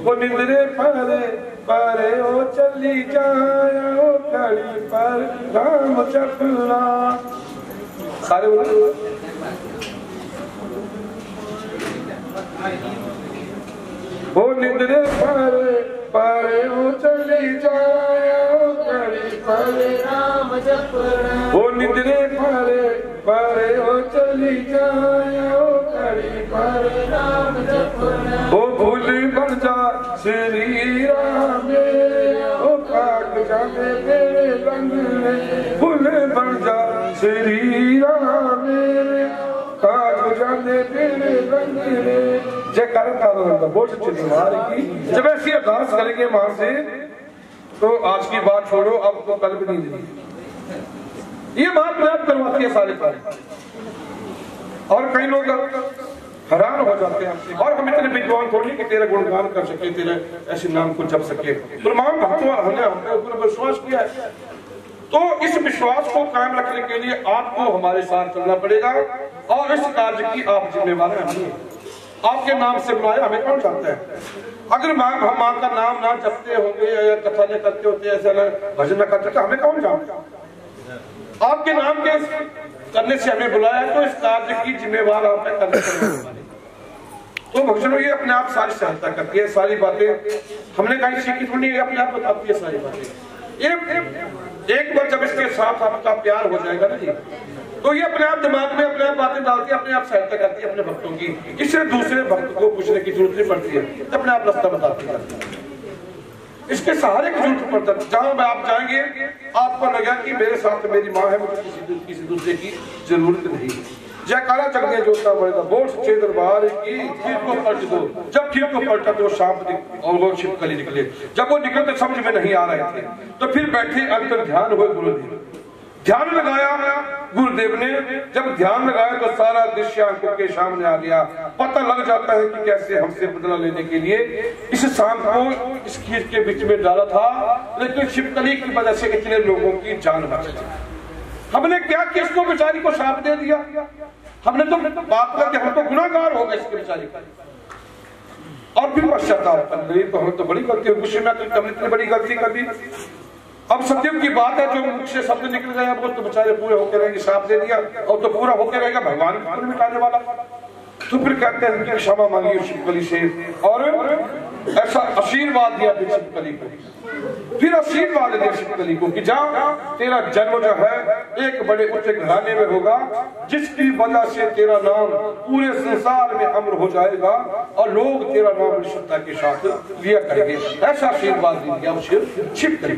वो निंदरे परे परे ओ चली जाओ खड़ी पर राम चपला। सारे बोलो वो निंदरे परे परे ओ चली जाओ खड़ी पर राम जपना। वो निंदरे परे परे ओ चली जाओ खड़ी पर राम जपना। वो भूल बन जा श्री राम ओ काट जाने मेरे रंग में। भूल बन जा श्री राम काट जाने मेरे रंग में। जयकारा बोल सच्चे दरबार की। जब ऐसी अरदास करेंगे मां से तो आज की बात छोड़ो, अब तो कल भी नहीं देगी। ये बात प्राप्त करवाती है सारे कार्य। और कई लोग हैरान हो जाते हैं और हम इतने विद्वान थोड़ी कि तेरा गुणगान कर सके, तेरे ऐसे नाम को जप सके। तमाम भक्तों हमने ऊपर विश्वास किया है, तो इस विश्वास को कायम रखने के लिए आपको हमारे साथ चलना पड़ेगा और इस कार्य की आप जिम्मेवार हैं। आपके नाम से बुलाया हमें कौन चाहता है। अगर हम मां का नाम ना जपते होंगे या कथा न करते होते, ऐसे भजन न करते तो हमें कौन जानता। आपके नाम के करने से हमें बुलाया तो इस कार्य की जिम्मेवार आप करने। तो भक्तों ये अपने आप सारी सहायता करती है। सारी बातें हमने कहीं सीखी थोड़ी, अपने आप बताती है सारी बातें। एक बार जब इसके साथ आपका प्यार हो जाएगा ना जी, तो ये अपने आप दिमाग में अपने आप बातें डालती है, अपने आप सहायता करती है अपने भक्तों की। इससे दूसरे भक्त को पूछने की जरूरत नहीं पड़ती है, अपने आप रास्ता बताती है। इसके सहारे की जरूरत पड़ता है। जहां में आप जाएंगे आपको लगा कि मेरे साथ मेरी माँ है, मुझे किसी दूसरे की जरूरत नहीं। जयकारा जगदीश जोतना बड़ेगा बोल सच्चे दरबार की। खीर को पलट दो। जब खीर को पलटा तो सांप और वो छिपकली निकले। जब वो निकले तो समझ में नहीं आ रहे थे, तो फिर बैठे अंतर ध्यान हुए गुरुदेव। ध्यान लगाया गुरुदेव ने जब ध्यान लगाया तो सारा दृश्य आंखों के सामने आ गया। पता लग जाता है कि कैसे हमसे बदला लेने के लिए इस सांप को इस खीर के बीच में डाला था, लेकिन छिपकली की वजह से इतने लोगों की जान बच गई। हमने क्या किया, इसको बेचारी को सांप दे दिया। हमने तो बात करके हम तो गुनाहगार हो गए इसके बेचारी का, और फिर पश्चाताप कर गई। तो हम तो बड़ी गलती हुई, गुस्से में हमने इतनी बड़ी गलती कर दी। अब सत्यम की बात है, जो मुख से शब्द निकल गए वो तो बेचारे पूरे होकर रहेंगे, सांप दे दिया और तो पूरा होकर रहेगा, भगवान को मिटाने वाला। तो फिर कहते हैं कि क्षमा मांगी छिपकली से, और ऐसा आशीर्वाद दिया फिर छिपकली को। फिर आशीर्वाद दिया छिपकली को कि जा, तेरा जन्म जो है एक बड़े ऊंचे घराने में होगा, जिसकी वजह से तेरा नाम पूरे संसार में अमर हो जाएगा और लोग तेरा नाम निश्चितता के साथ लिया करेंगे। ऐसा आशीर्वाद दिया छिपकली।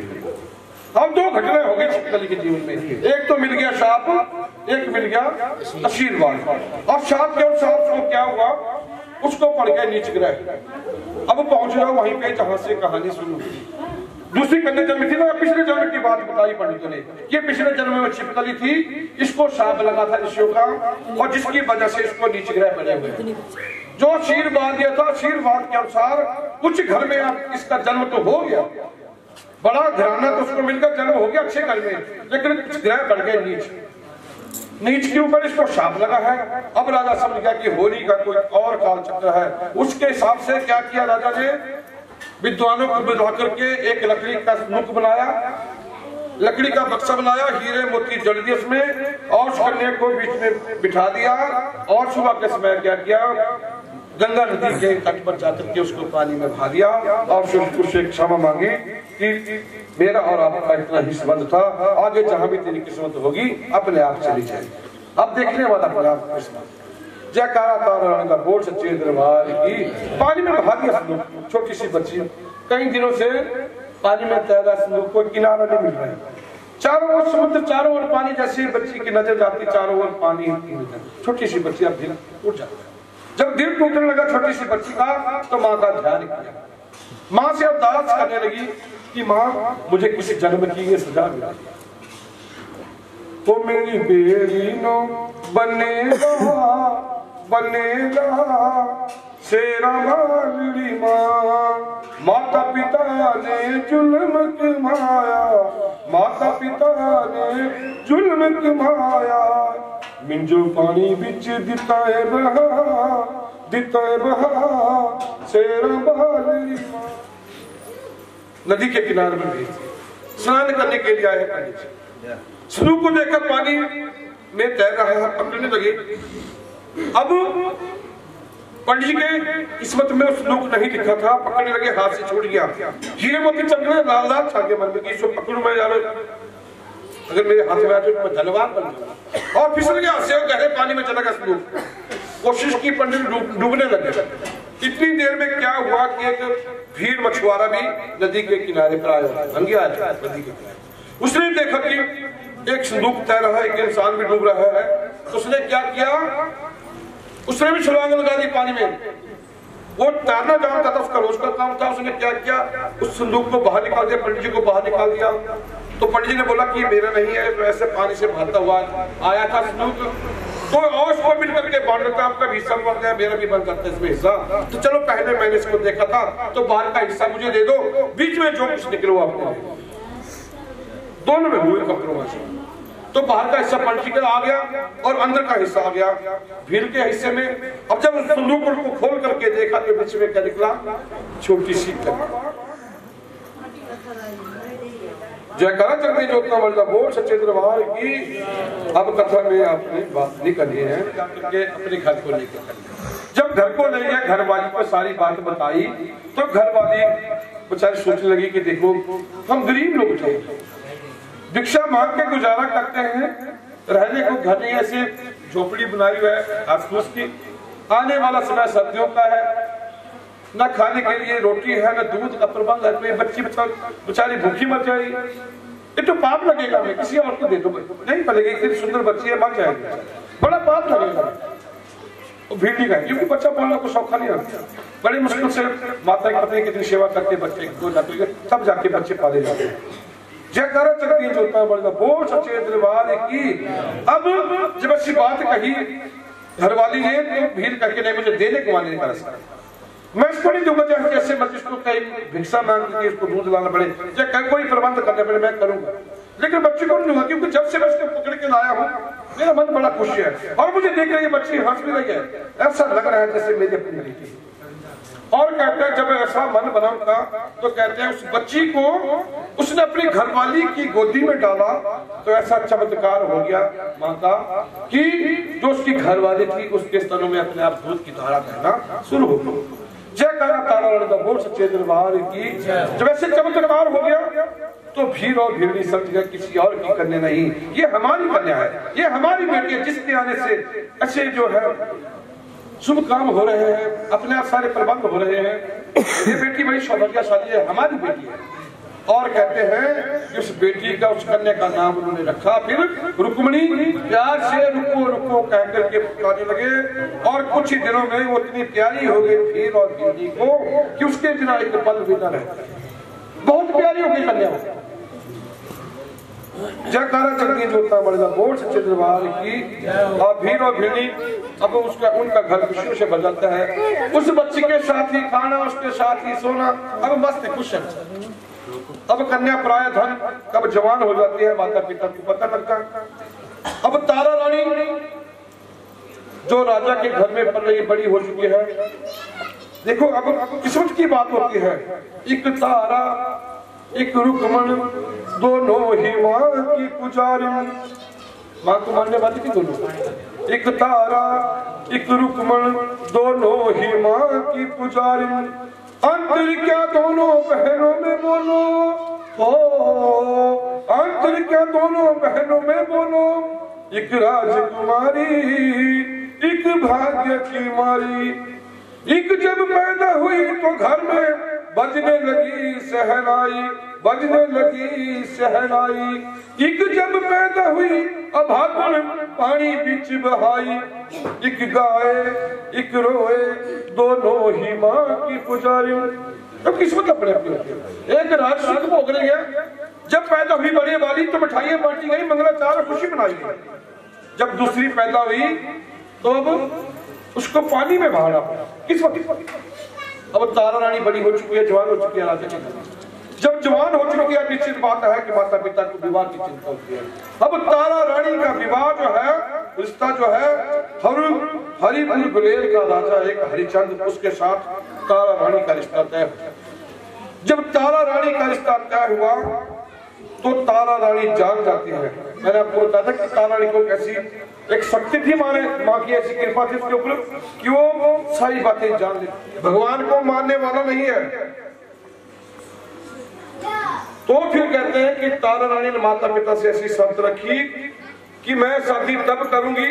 अब दो घटनाएं हो गई छिपकली के जीवन में, एक तो मिल गया शाप, एक मिल गया आशीर्वाद। अब शाप के साथ को क्या हुआ, उसको पढ़ के नीचे ग्रह। अब पहुंच रहा वहीं पे जहां से कहानी शुरू हुई। दूसरी कन्या जन्म थी ना, पिछले जन्म की बात बताई पंडितों ने। ये पिछले जन्म में छिपकली थी, इसको शाप लगा था ऋषियों का, और जिसकी वजह से इसको नीचे ग्रह बने हुए। जो आशीर्वाद दिया था, आशीर्वाद के अनुसार कुछ घर में अब इसका जन्म तो हो गया, बड़ा घराना तो उसको मिलकर जन्म हो गया अच्छे घर में, लेकिन कुछ ग्रह बढ़ गए नीच के ऊपर इसको शाप लगा है। अब राजा समझ गया कि होली का कोई और काल चक्र है। उसके हिसाब से क्या किया राजा ने, विद्वानों को बुला करके एक लकड़ी का मुख बनाया, लकड़ी का बक्सा बनाया, हीरे मोती जड़ दिए उसमें, और उस कन्या को बीच में बिठा दिया, और सुबह के समय क्या किया, गंगा नदी के तट पर जाकर के उसको पानी में बहा दिया, और उससे क्षमा मांगी कि मेरा और आपका इतना ही संबंध था, आगे जहां भी तेरी किस्मत होगी अपने आप चली जाएगी। अब देखने वाला अपने आप किस्मत। जयकारा तारा का बोल सच्चे दरबार की। पानी में बहा दिया संदूक, छोटी सी बच्ची कई दिनों से पानी में तैरा, संदूक को किनारा नहीं मिल रहा है, चारों ओर समुद्र, चारों ओर पानी, जैसे बच्ची की नजर जाती चारों ओर पानी, छोटी सी बच्ची अब दिल टूट जाता है। जब दिल टूटने लगा छोटी सी बच्ची का, तो माँ का ध्यान किया, माँ से अरदास करने लगी कि माँ मुझे किसी जन्म की ये सजा मिला, तो मेरी बेरी नो बनेगा शेरा वाली माँ। माता पिता ने जुल्म कमाया, माता पिता ने जुल्म कमाया, मिंजो पानी बिच दिता है बहा शेरा वाली माँ। नदी के किनारे में गई, स्नान करने के लिए आए पंडित। स्नूक को देखकर पानी में तैर रहा है, पकड़ने लगे। अब पंडित के किस्मत में स्नूक नहीं दिखा था, पकड़ने लगे, हाथ से छूट गया। हीरे मोती चमकने लाल छा के मन में कि इसको पकड़ूं मैं यार, अगर मेरे हाथ में आ जाए तो मैं धनवान बन जाऊंगा। और फिसल गया, से गहरे पानी में चला गया स्नूक। कोशिश की, पंडित डूबने लगे। इतनी देर में क्या हुआ कि एक भीड़ मछुआरा भी नदी के किनारे पर आया, भंगिया नदी के किनारे। उसने देखा कि एक संदूक तैर रहा है, एक इंसान भी डूब रहा है। उसने क्या किया, उसने भी छलांग लगा दी पानी में। वो तैरना जानता था, उसका रोज का काम था। उसने क्या किया, उस संदूक को बाहर निकाल दिया, पंडित जी को बाहर निकाल दिया। तो पंडित जी ने बोला कि मेरा नहीं है, तो ऐसे पानी से बहता हुआ आया था संदूक, तो और उसको मिलकर के बांट देता, आपका भी हिस्सा बन गया, मेरा भी बन सकता है इसमें हिस्सा। तो चलो पहले मैंने इसको देखा था, तो बाहर का हिस्सा मुझे दे दो, बीच में जो कुछ निकलो आपको। दोनों में हुए कंप्रोमाइज। तो बाहर का हिस्सा पंडित का आ गया और अंदर का हिस्सा आ गया भीड़ के हिस्से में। अब जब संदूक को खोल करके देखा तो बीच में क्या निकला, छोटी सी जयकारा चल रही जो बोल सच्चे दरबार की। अब कथा में आपने बात नहीं करनी है, अपने घर को लेकर। जब घर को ले गया, घर वाली को सारी बात बताई, तो घर वाली बेचारी सोचने लगी कि देखो हम गरीब लोग थे, भिक्षा मांग के गुजारा करते हैं, रहने को घर नहीं, ऐसे झोपड़ी बनाई हुई है आसपास की। आने वाला समय सर्दियों का है, न खाने के लिए रोटी है, न दूध का प्रबंध है, तो बच्ची बेचारी भूखी मर जाएगी। ये तो पाप लगेगा, मैं किसी और को दे दो, नहीं पड़ेगी, इतनी सुंदर बच्ची है, मर जाएगी, बड़ा पाप लगेगा। भीड़ नहीं गई, क्योंकि बच्चा पालना को सौखा नहीं आता। बड़ी मुश्किल से माता की पत्नी कितनी सेवा करके बच्चे को जाते, तब जाके बच्चे पाले जाते हैं। जयकारा चकती जोता बड़ा बोल सच्चे दरबार की। अब जब ऐसी बात कही घरवाली ने तो भीड़ करके नहीं, मुझे देने को माने नहीं कर सकता, मैं इसको नहीं दूंगा चाहे जैसे मत इसको कहीं भिक्षा मांग के इसको दूध लाना पड़े या कोई प्रबंध करना पड़े, मैं करूंगा, लेकिन बच्चे को नहीं दूंगा, क्योंकि जब से मैं इसको पकड़ के लाया हूँ मेरा मन बड़ा खुश है और मुझे देख रही है बच्ची हंस भी रही है, ऐसा लग रहा है जैसे मेरी अपनी बेटी। और कहते हैं जब ऐसा मन बना उनका तो कहते हैं उस बच्ची को उसने अपनी घरवाली की गोदी में डाला तो ऐसा चमत्कार हो गया माँ का कि जो उसकी घरवाली थी उसके स्तनों में अपने आप दूध की धारा बहना शुरू हो गई। जयकारा तारा लड़का बोल सच्चे दरबार की। जब ऐसे चमत्कार हो गया तो भीड़ और भीड़ समझ गया किसी और की कन्या नहीं, ये हमारी कन्या है, ये हमारी बेटी है, जिसके आने से ऐसे जो है शुभ काम हो रहे हैं, अपने आप सारे प्रबंध हो रहे हैं, ये बेटी बड़ी सौभाग्यशाली है, हमारी बेटी है। और कहते हैं कि उस बेटी का उस कन्या का नाम उन्होंने रखा, फिर रुक्मणी प्यार से रुको रुको कह करके पुकारने लगे और कुछ ही दिनों में वो इतनी प्यारी हो गई भीड़ और भीड़ी को कि उसके बिना एक पल भी न रहे, बहुत प्यारी हो गई कन्या। जयकारा चकती जोता बड़ा बोल सच्चे दरबार की। और भीड़ और भीड़ी अब उसका उनका घर खुशियों से बदलता है, उस बच्ची के साथ ही खाना, उसके साथ ही सोना, अब मस्त खुश है। अब कन्या प्राय धन कब जवान हो जाती है माता पिता को पता लगता है। अब तारा रानी जो राजा के घर में पल रही बड़ी हो चुकी है, देखो अब किस्मत की बात होती है, एक तारा एक रुक्मण दोनों ही माँ की पुजारी, माँ को मानने वाली थी दोनों, एक तारा एक रुक्मण दोनों ही माँ की पुजारी, अंतर क्या दोनों बहनों में बोलो, हो अंतर क्या दोनों बहनों में बोलो, एक राजकुमारी एक भाग्य की मारी, एक जब पैदा हुई तो घर में बजने लगी सहनाई, बजने लगी सहनाई, एक जब पैदा हुई अभागन पानी बीच बहाई, एक गाय एक रोए दोनों ही माँ की पुजारी। तो किस्मत अपने अपनी, एक रात सुख भोग रही है, जब पैदा हुई बड़ी वाली तो मिठाइयां बांटी गई, मंगलाचार खुशी मनाई गई, जब दूसरी पैदा हुई तो अब उसको पानी में बहाना पड़ा। किस्मत अब तारा रानी बड़ी हो चुकी है, जवान हो चुकी है, राजा की जब जवान हो चुकी है निश्चित बात है कि माता पिता को विवाह की चिंता होती है। अब तारा रानी का विवाह जो है, रिश्ता जो है, हरिपुर गुलेर का राजा एक हरिचंद, उसके साथ तारा रानी का रिश्ता तय हुआ। जब तारा रानी का रिश्ता तय हुआ तो तारा रानी जान जाती है, मैंने आपको बताया था कि तारा रानी को कैसी एक शक्ति थी, माँ की ऐसी कृपा थी उसके ऊपर कि वो सारी बातें जान लेती, भगवान को मानने वाला नहीं है। तो फिर कहते हैं कि तारा रानी ने माता पिता से ऐसी शर्त रखी कि मैं शादी तब करूंगी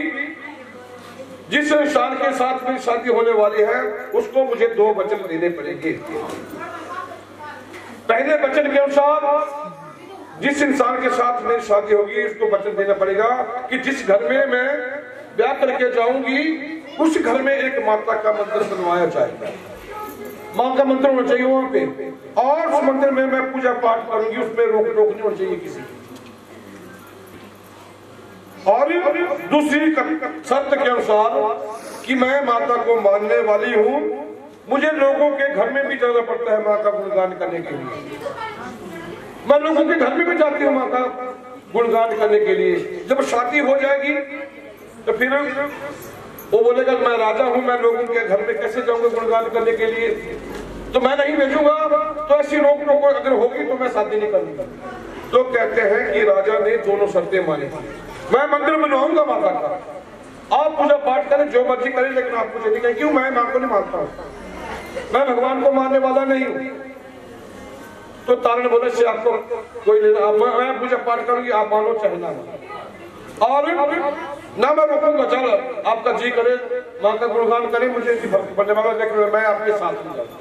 जिस इंसान के साथ मेरी शादी होने वाली है उसको मुझे 2 वचन देने पड़ेंगे। पहले वचन के अनुसार जिस इंसान के साथ मेरी शादी होगी उसको वचन देना पड़ेगा कि जिस घर में मैं ब्याह करके जाऊंगी उस घर में एक माता का मंदिर बनवाया जाएगा, माँ का मंदिर होना चाहिए वहां पे, और उस मंदिर में मैं पूजा पाठ करूंगी, उसमें रोक नहीं होनी चाहिए किसी की। और दूसरी शर्त के अनुसार कि मैं माता को मानने वाली हूँ, मुझे लोगों के घर में भी जाना पड़ता है माँ का गुणगान करने के लिए, मैं लोगों के घर में भी जाती हूँ माँ का गुणगान करने के लिए। जब शादी हो जाएगी तो फिर वो बोलेगा मैं राजा हूँ, मैं लोगों के घर में कैसे जाऊंगा गुणगान करने के लिए, तो मैं नहीं भेजूंगा, तो ऐसी रोक टोक अगर होगी तो मैं शादी नहीं करूंगा। तो कहते हैं कि राजा ने दोनों शर्तें मानी, मैं मंदिर बनवाऊंगा माता का, आप पूजा पाठ करें जो मर्जी करें, लेकिन आप मुझे नहीं कहें, क्यों, मैं माँ को नहीं मानता हूँ, मैं भगवान को मानने वाला नहीं हूँ। तो तारा ने बोला से आपको कोई लेना, मैं पूजा पाठ करूंगी, आप मानो चाहे ना मानो, और ना मैं रोकूंगा, चलो आपका जी करे माँ का गुणगान करे, मुझे बनने वाला, लेकिन मैं आपके साथ नहीं जाऊंगा।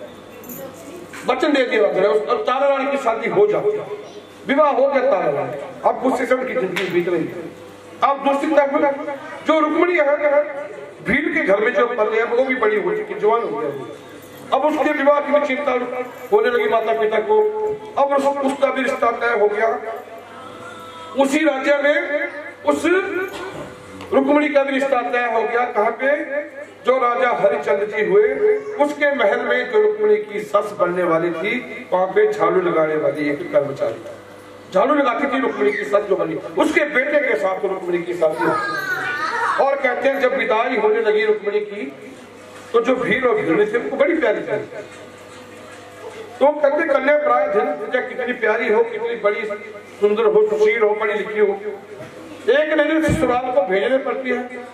वचन दे दिया और तारा रानी की शादी हो जाती है, विवाह हो गया तारा रानी, अब गुस्से से उनकी जिंदगी बीत रही है। अब दूसरी तरफ जो रुक्मणी है भीड़ के घर में जो पल है वो भी बड़ी हो चुकी, जवान हो गया, अब उसके विवाह की चिंता होने लगी माता पिता को। अब उसका भी रिश्ता तय हो गया। उसी राज्य में उस रुक्मिणी का भी रिश्ता तय हो गया। कहाँ पे? जो राजा हरिचंद्र जी हुए उसके महल में जो रुक्मिणी की सस बनने वाली थी, वहां पे झाड़ू लगाने वाली एक कर्मचारी झाड़ू लगाती थी। रुक्मिणी की सस जो बनी उसके बेटे के साथ रुक्मिणी की शादी। और कहते हैं जब विदाई होने लगी रुक्मिणी की, तो जो भीड़ और भीड़ थी उनको बड़ी प्यारी थी। तो कहते कन्या प्राय धन कितनी प्यारी हो, कितनी बड़ी सुंदर हो, सुशील हो, पढ़ी लिखी हो, एक नजर ससुराल को भेजने पड़ती है।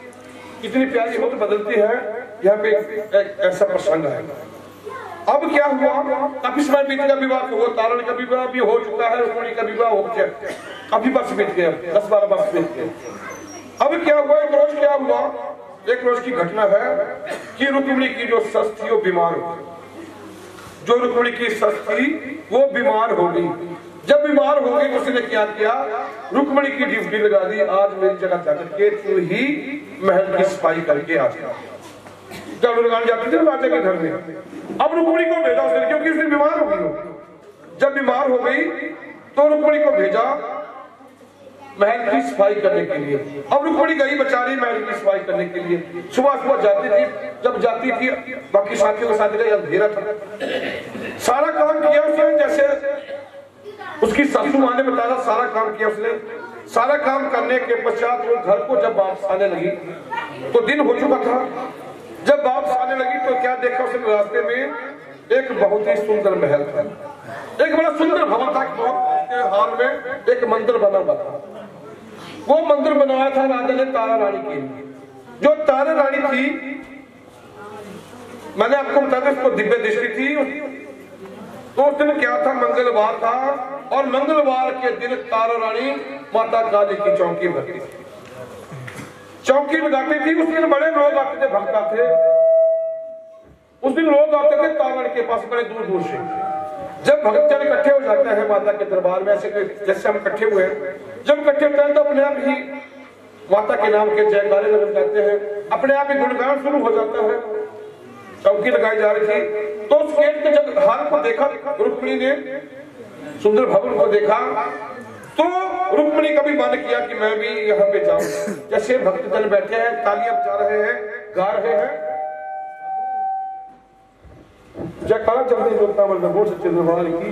कितनी प्यारी हो तो बदलती है। यहाँ पे एक ऐसा प्रसंग है। अब क्या हुआ? काफी समय बीत गया, विवाह हुआ, तारण का विवाह भी हो चुका है, रुक्मिणी का विवाह हो गया, काफी वर्ष बीत गए, 10-12 वर्ष बीत गए। अब क्या हुआ? एक रोज क्या हुआ? एक रोज की घटना है कि रुक्मिणी की जो सस थी वो बीमार हो गई। जो रुक्मिणी की सस थी वो बीमार हो गई। जब बीमार हो गई उसने क्या किया? रुक्मिणी की ड्यूटी लगा दी, आज मेरी जगह जाकर के तू ही महल की सफाई करके आ जा। जब लगाने जाती थी राजा के घर में, अब रुक्मिणी को भेजा उसने, क्योंकि उसने बीमार हो गई। जब बीमार हो गई तो रुक्मिणी को भेजा महल की सफाई करने के लिए। अब रुक्मिणी गई बेचारी महल की सफाई करने के लिए। सुबह सुबह जाती थी, जब जाती थी बाकी साथियों के साथ गई, अंधेरा था, सारा काम किया उसने जैसे उसकी सासू माँ ने बताया, सारा काम किया उसने। सारा काम करने के पश्चात वो घर को जब वापस आने लगी तो दिन हो चुका था। जब वापस आने लगी तो क्या देखा उसने? रास्ते में एक बहुत ही सुंदर महल था, एक बड़ा सुंदर भवन था। बहुत हाल में एक मंदिर बना हुआ था। वो मंदिर बनाया था राजा ने तारा रानी के लिए। जो तारा रानी थी, मैंने आपको बताया उसको दिव्य दृष्टि थी। तो उस दिन क्या था? मंगलवार था, और मंगलवार के दिन तारा रानी माता काली की चौकी भरती थी, चौकी लगाती थी। उस दिन बड़े लोग आते थे, भक्त थे। उस दिन लोग आते थे तारा रानी के पास बड़े दूर दूर से। जब भक्तजन इकट्ठे हो जाते हैं माता के दरबार में, ऐसे जैसे हम इकट्ठे हुए हैं, जब इकट्ठे होते हैं तो अपने आप ही माता के नाम के जयकारे लग जाते हैं, अपने आप ही गुणगान शुरू हो जाता है। चौकी लगाई जा रही थी तो उस गेट के जब हाल को देखा, रुक्मिणी ने सुंदर भवन को देखा, तो रुक्मिणी का भी मन किया कि मैं भी यहाँ पे जाऊं। जैसे भक्तजन बैठे हैं, तालियां बजा रहे हैं, गा रहे हैं, जयकारा जल्दी जोड़ता बोल बोल सच्चे दरबार की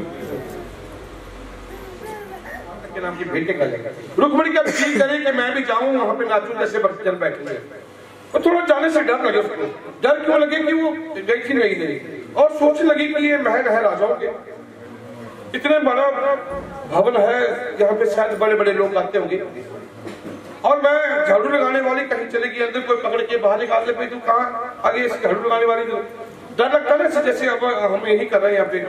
के नाम की भेंटें करेगा। रुक्मिणी का फील करे कि मैं भी जाऊं वहां पे नाचूं जैसे भक्तजन बैठे हैं। तो थोड़ा जाने से डर लगे उसको। डर क्यों लगे? कि वो गई थी नहीं, और सोचने लगी कि ये महल है राजाओं के, इतने बड़ा भवन है, यहाँ पे शायद बड़े बड़े लोग आते होंगे, और मैं झाड़ू लगाने वाली कहीं चलेगी, अंदर कोई पकड़ के बाहर निकाल ले, तू कहाँ आगे झाड़ू लगाने वाली? डर लगता है जैसे अब हम यही कर रहे हैं यहाँ पे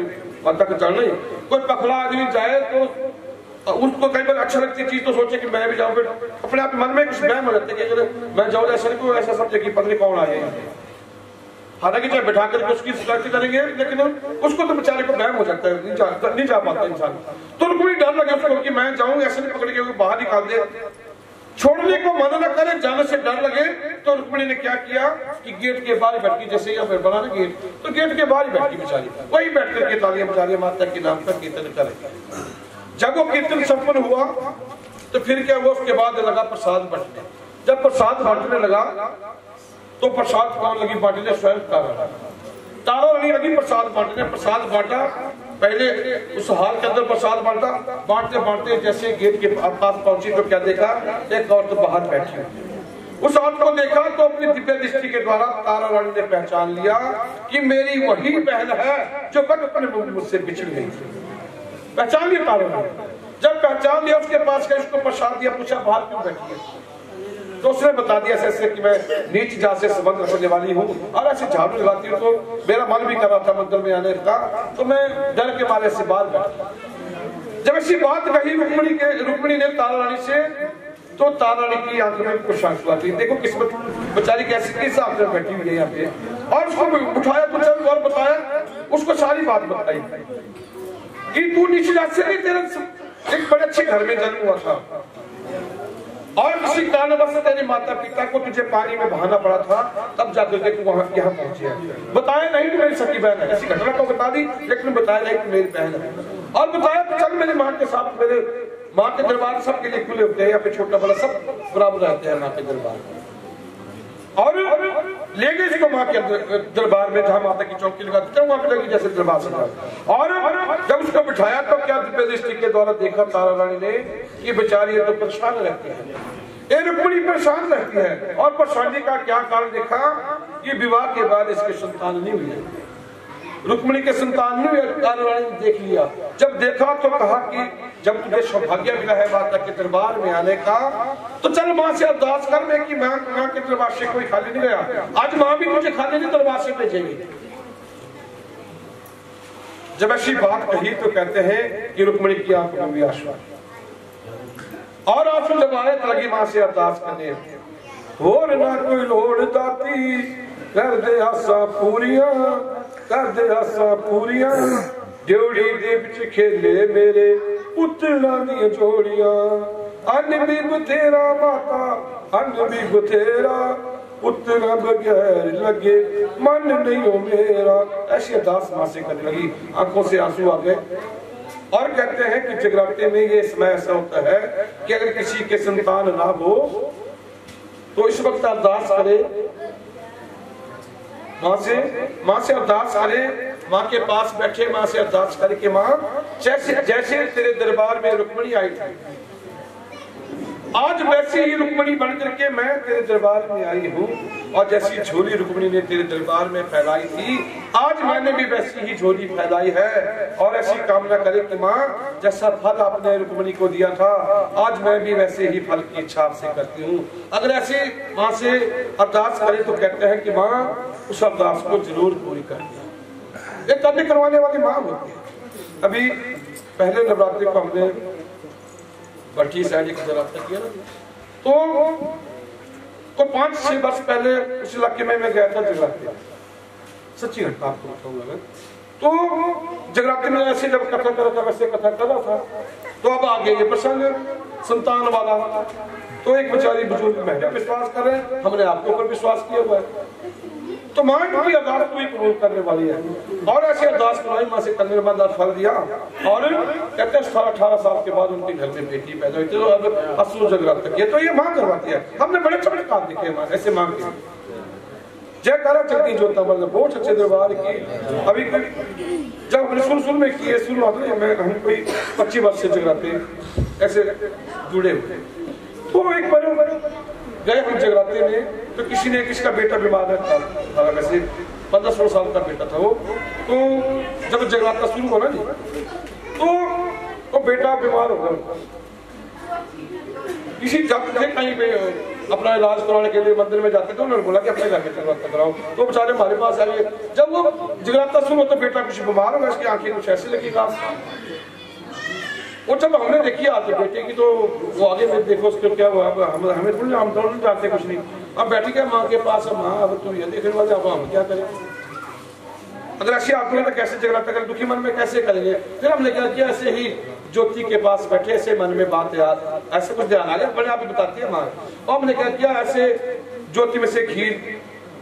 माता को जाना ही। कोई पखला आदमी जाए तो उसको कई बार अच्छा लगती चीज तो सोचे कि मैं भी जाऊं, फिर अपने आप मन में कुछ वहम हो जाता है कि अगर मैं जाऊं ऐसा नहीं, ऐसा समझे कि पत्नी कौन आ जाए। हालांकि चाहे बैठा करके उसकी शिकायत करेंगे, लेकिन उसको तो बेचारे को वहम हो जाता है, नहीं जा पाता इंसान। तो कोई डर लगे उसको कि मैं जाऊं ऐसे नहीं पकड़ के बाहर निकाल दे, छोड़ने को मना न करे, जाने से डर लगे। तो रुक्मिणी ने क्या किया कि गेट के बाहर बैठ की, जैसे यहाँ बना ना गेट, तो गेट के बाहर बैठ की बेचारी, वही बैठ करके तालियां बजा रही माता के नाम का कीर्तन करे। जब वो कीर्तन संपन्न हुआ तो फिर क्या हुआ? उसके बाद लगा प्रसाद बांटने। जब प्रसाद बांटने लगा तो प्रसाद कौन लगी बांटने? स्वयं तारा रानी लगी प्रसाद बांटने। प्रसाद बांटा, पहले उस हाल के अंदर प्रसाद बांटा, बांटते बांटते जैसे गेट के पास पहुंची तो क्या देखा? एक औरत बाहर बैठी। उस औरत को देखा तो अपनी दिव्य दृष्टि के द्वारा तारा रानी ने पहचान लिया कि मेरी वही बहन है जो बचपन में मुझसे बिछड़ गई थी। पहचान लिया तारा रानी। जब पहचान लिया उसके पास गए, उसको प्रसाद दिया, पूछा बाहर क्यों बैठी है? तो उसने बता दिया ऐसे कि मैं नीच जात से संबंध रखने वाली हूँ, और ऐसे झाड़ू लगाती हूँ तो मेरा मन भी कर रहा था मंदिर में आने का, तो मैं डर के मारे से बात बैठा। जब ऐसी बात कही रुक्मिणी ने तारा रानी से, तो तारा रानी की आंखों में कुछ आंसू आती है। देखो किस्मत बेचारी कैसे किस हिसाब से बैठी हुई है यहाँ पे। और उसको उठाया, कुछ और बताया, उसको सारी बात बताई कि तू नीचे जात से नहीं, तेरा एक बड़े अच्छे घर में जन्म हुआ था, और किसी कारणवश तेरे माता पिता को तुझे पानी में बहाना पड़ा था, तब जाकर के तू वहां यहाँ पहुंचे है। बताया नहीं कि मेरी सगी बहन है, किसी घटना को बता दी लेकिन बताया नहीं कि मेरी बहन है। और बताया चल मेरी माँ के साथ, मेरे माँ के दरबार सबके लिए खुले होते हैं, या फिर छोटा बड़ा सब बराबर रहते हैं माँ के दरबार में। और ले गए इसको माँ के दरबार में, जहाँ माता की चौकी लगाती थी वहां पे लगी जैसे दरबार सजा। और जब उसको बिठाया तो क्या दिव्य दृष्टि के द्वारा देखा तारा रानी ने कि बेचारी तो परेशान रहती है, ये रुक्मिणी परेशान रहती है। और परेशानी का क्या कारण देखा कि विवाह के बाद इसके संतान नहीं हुई, रुक्मिणी के संतान नहीं हुई। तारा रानी ने देख लिया, जब देखा तो कहा कि जब तुझे सौभाग्य मिला है माता के दरबार में आने का, तो चल माँ से अरदास कर ले कि माँ के दरबार से कोई खाली नहीं गया, आज माँ भी तुझे खाली नहीं दरबार से भेजेगी। जब ऐसी बात कही तो कहते हैं कि रुक्मिणी की आंखों में भी आंसू, और आंसू जब आए तो लगी माँ से अरदास करने, और ना कोई लोड़ दाती कर दे आसा पूरियां, कर दे आसा पूरियां, ड्योड़ी दे विच खेले मेरे पुत्तरां दी जोड़ियां, अन्न भी बथेरा माता अन्न भी बथेरा, पुत्तरां बगैर लगे मन नहीं हो मेरा। ऐसी अरदास माँ से करने लगी, आंखों से आंसू आ गए। और कहते हैं कि जगराते में ये समय ऐसा होता है कि अगर किसी के संतान ना हो तो इस वक्त अरदास करे, माँ से अरदास करे, माँ के पास बैठे माँ से अरदास करे कि माँ जैसे तेरे दरबार में रुक्मिणी आई थी, आज वैसे ही रुक्मिणी बन करके मैं तेरे दरबार में आई हूँ, और जैसी झोली रुक्मिणी ने तेरे दरबार में फैलाई थी, आज मैंने भी वैसी ही झोली फैलाई है। और ऐसी कामना करे कि माँ जैसा फल आपने रुक्मिणी को दिया था, आज मैं भी वैसे ही फल की इच्छा आपसे करती हूँ। अगर ऐसे माँ से अरदास करे तो कहते हैं कि माँ उस अरदास को जरूर पूरी कर दिया। एक करने करवाने वाली माँ होती है। अभी पहले नवरात्रि को हमने भट्टी साइड एक नवरात्र किया ना, तो 5-6 वर्ष पहले उस इलाके में मैं गया था जगराते, सच्ची घटना आपको बताऊंगा। तो जगराते में ऐसे जब कथा कर रहा था वैसे कथा कर रहा था, तो अब आगे ये प्रसंग संतान वाला, तो एक बेचारी बुजुर्ग महिला विश्वास कर रहे हैं, हमने आपके ऊपर विश्वास किया हुआ है, तो माँ की अरदास को ही कबूल करने वाली है। और ऐसे अरदास करवाई, माँ से करने के बाद फल दिया, और कहते हैं 18 साल के बाद उनके घर में बेटी पैदा हुई थी, तो अब असुर जगरात तक, तो ये माँ करवाती है। हमने बड़े छोटे काम देखे माँ ऐसे मांग के, जयकारा चलती जोता मतलब बहुत अच्छे दरबार की। अभी जब हमने शुरू में किए, शुरू में हम कोई 25 वर्ष से जगराते ऐसे जुड़े हुए, तो एक बार गए हम जगराते में, तो किसी ने किसका बेटा बीमार था, वैसे 15-16 साल का बेटा था वो, तो जब जगराता शुरू हुआ ना जी, तो वो बेटा बीमार हो गया। किसी जाते थे कहीं पे अपना इलाज कराने के लिए मंदिर में जाते थे, उन्होंने बोला कि अपने घर में जगराता कराओ, तो बेचारे हमारे पास आ गए। जब वो जगराता शुरू हो तो बेटा कुछ बीमार होगा, इसकी आंखें कुछ ऐसी लगी काम, और जब हमने देखी आज बेटे की, तो वो आगे में देखो उसको क्या हुआ, हमें थोड़ी हम दोनों जानते कुछ नहीं। अब बैठी क्या माँ के पास, माँ अब तुम ये देखने वाले, अब हम क्या करें, अगर ऐसी आंखों में कैसे जगराता करें, दुखी मन में कैसे करेंगे। फिर हमने क्या किया, ऐसे ही ज्योति के पास बैठे, ऐसे मन में बात याद, ऐसे कुछ ध्यान आ गया, अपने आप ही बताती है माँ। और हमने क्या किया, ऐसे ज्योति में से खीर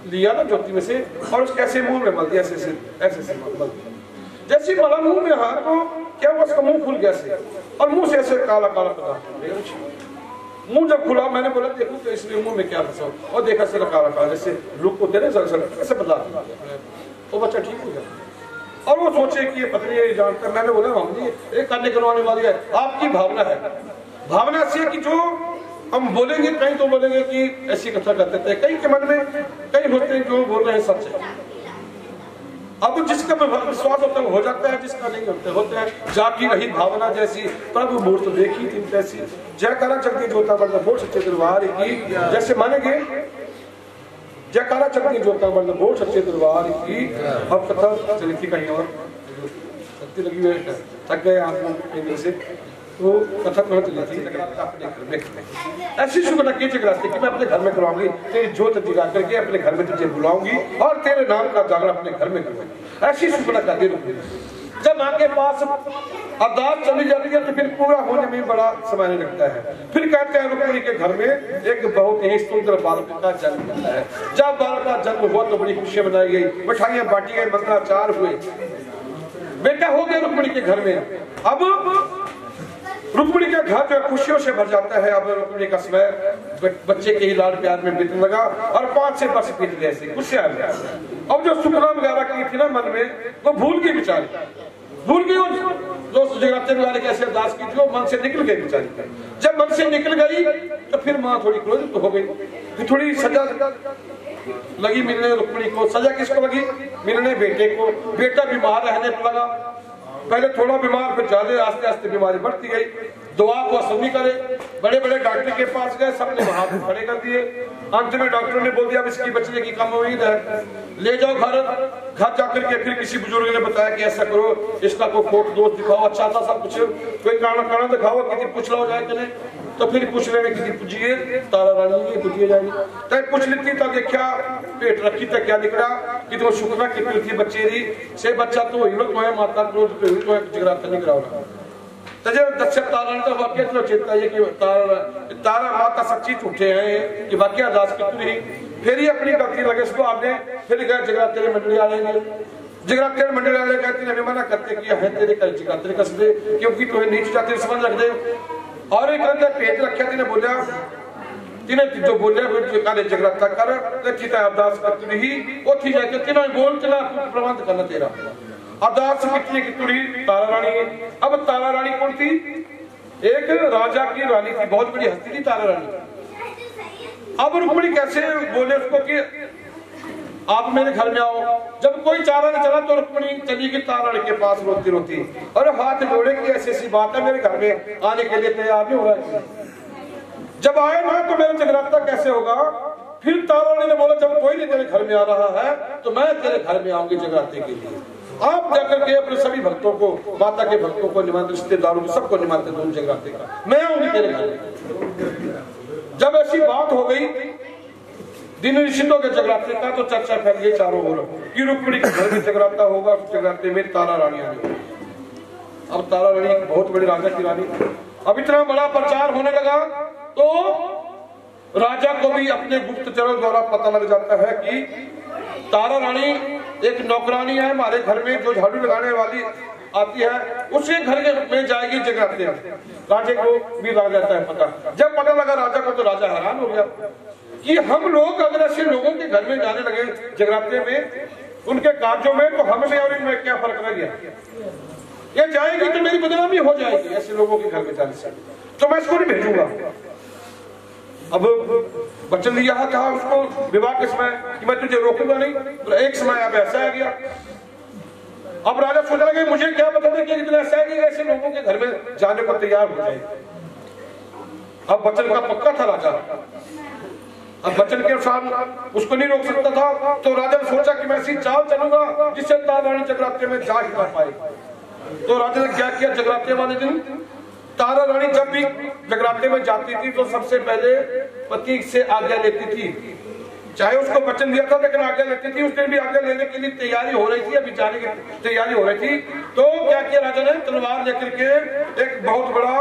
लिया ना ज्योति में से, और उसके ऐसे मुंह में मल दिया, ऐसे मल दिया। जैसे मला मुंह में, हाँ तो क्या हुआ, उसका मुंह खुल गया से, और मुंह से ऐसे काला काला पदार्थ, मुंह जब खुला मैंने बोला देखो तो इसलिए मुंह में क्या फंसा, और देखा सिर्फ काला काला जैसे लुक होते ना ऐसे पदार्थ, तो बच्चा ठीक हो गया। और वो सोचे कि ये पत्नी ये जानता है, मैंने बोला हम जी ये करने करवाने वाली है, आपकी भावना है, भावना से कि जो हम बोलेंगे, कहीं तो बोलेंगे कि ऐसी कथा करते थे, कहीं के मन में कहीं होते हैं जो बोल रहे हैं सच है। अब जिसका विश्वास होता है हो जाता है, जिसका नहीं होता है जाकी रही भावना जैसी, प्रभु मूर्त देखी थी तैसी, जयकारा चलती जोता मतलब बहुत सच्चे दरबार की, जैसे मानेंगे जयकारा चलती जोता मतलब बहुत सच्चे दरबार की। अब कथा चली थी कहीं और, चलती लगी हुई थक गए आप से, तो कथा कहाँ चली थी अपने घर में। ऐसी शुक्र की जगराते कि मैं अपने घर में करवाऊंगी, तेरी जोत जगा करके अपने घर में तुझे बुलाऊंगी और तेरे नाम का जागरण अपने घर में करूंगी। ऐसी शुक्र कर दी। जब माँ के पास अरदास चली जाती है तो फिर पूरा होने में बड़ा समय लगता है। फिर कहते हैं रुक्मिणी के घर में एक बहुत ही सुंदर बालक का जन्म होता है। जब बालक का जन्म हुआ तो बड़ी खुशियां मनाई गई, मिठाइयां बांटी गई, मंगलाचार हुए, बेटा हो गया रुक्मिणी के घर में। अब रुक्मिणी का घर जो खुशियों से भर जाता है। अब रुक्मिणी का समय बच्चे के ही लाड प्यार में बीतने लगा और 5 से 10 बीत गए ऐसे खुशियां। अब जो शुक्ला वगैरह की थी ना मन में, वो भूल गई बेचारी, भूल गई। जो जगराते वगैरह कैसे अरदास की थी वो मन से निकल गई बेचारी। जब मन से निकल गई तो फिर माँ थोड़ी क्रोधित हो गई, फिर थोड़ी सजा लगी मिलने रुक्मिणी को। सजा किसको लगी? मिलने बेटे को। बेटा बीमार रहने लगा, पहले थोड़ा बीमार, फिर ज्यादा, आस्ते आस्ते बीमारी बढ़ती गई। दुआ को असर नहीं करे, बड़े बड़े डॉक्टर के पास गए, सबने हाथ खड़े कर दिए। अंत में डॉक्टर ने बोल दिया अब इसकी बचने की कम उम्मीद है, ले जाओ घर। घर जाकर के फिर किसी बुजुर्ग ने बताया कि ऐसा करो, इसका कोई खोट दोष दिखाओ, अच्छा था सब कुछ, कोई कारण दिखाओ, किसी पूछ लो जाए कि तो फिर पूछ लेने किसी पूछिए, तारा रानी पूछिए जाएगी। तब पूछ लेती तब देखा पेट रखी तक क्या निकला कि तुम शुक्ला कितनी थी बच्चे दी से बच्चा तो है माता क्रोध पे हुई तो जगराता नहीं कराओ। जब दक्षिण तारा ने तो वाक्य तो चेता है कि तारा माता सच्ची झूठे हैं कि वाक्य अरदास की ही। फिर ही अपनी गलती लगे इसको आपने, फिर गए जगराते मंडली आएंगे। जगराते मंडली वाले कहते हैं मना करते कि है तेरे कर जगराते कस दे क्योंकि तुम्हें नीचे जाते समझ रख दे। और एक अंदर पेट रखा तिने बोलिया, तिने जो बोलिया काले जगराता कर चिता अरदास करती ही वो थी जाके तिना बोल तिना प्रबंध करना तेरा अरदास कितनी की तुड़ी तारा रानी। अब तारा रानी कौन थी? एक राजा की रानी थी, बहुत बड़ी हस्ती थी तारा रानी। अब रुक्मिणी कैसे बोले उसको कि आप मेरे घर में आओ। जब कोई चारा नहीं चला तो रुक्मिणी चली गई तारा रानी के पास रोती रोती, और हाथ जोड़े की ऐसी ऐसी बात है, मेरे घर में आने के लिए तैयार नहीं हो रहा है। जब आए ना तो मेरा जगराता कैसे होगा? फिर तारा रानी ने बोला जब कोई नहीं तेरे घर में आ रहा है तो मैं तेरे घर में आऊंगी जगराते के लिए। आप जाकर के अपने सभी भक्तों को, माता के भक्तों को निमंत्रण, रिश्तेदारों को सबको निमंत्रण दो जगराते का, मैं आऊंगी तेरे घर में। जब ऐसी बात हो गई दिन निश्चितों के जगराते का तो चर्चा फैल गई चारों ओर कि रुक्मिणी के घर में जगराता होगा, उस जगराते में तारा रानी आने। अब तारा रानी एक बहुत बड़ी राजा की रानी, अब इतना बड़ा प्रचार होने लगा तो राजा को भी अपने गुप्तचरों द्वारा पता लग जाता है कि तारा रानी एक नौकरानी है हमारे घर में जो झाड़ू लगाने वाली आती है, उसके घर में जाएगी जगराते। राजा को भी लग जाता है पता। जब पता लगा राजा को तो राजा हैरान हो गया कि हम लोग अगर ऐसे लोगों के घर में जाने लगे जगराते में, उनके कार्यों में, तो हमें और इनमें क्या फर्क रह गया? ये जाएगी तो मेरी बदनामी हो जाएगी ऐसे लोगों के घर में जाने से, तो मैं इसको नहीं भेजूंगा। अब वचन दिया था उसको विवाह के समय कि मैं तुझे रोकूंगा नहीं, तो एक समय अब ऐसा आ गया। अब राजा सोच लगे मुझे क्या पता था कि इतना ऐसा है कि ऐसे लोगों के घर में जाने को तैयार हो जाए। अब वचन का पक्का था राजा, अब वचन के अनुसार उसको नहीं रोक सकता था, तो राजा ने सोचा कि मैं ऐसी चाल चलूंगा जिससे तारा रानी जगराते में जा ही ना पाए। तो राजा ने क्या किया, जगराते वाले दिन तारा रानी जब भी जगराते में जाती थी तो सबसे पहले पति से आज्ञा लेती थी, चाहे उसको वचन दिया था लेकिन आज्ञा लेती थी। उसने भी आज्ञा लेने के लिए तैयारी हो रही थी, अभी जाने की तैयारी हो रही थी, तो क्या किया राजा ने, तलवार लेकर के एक बहुत बड़ा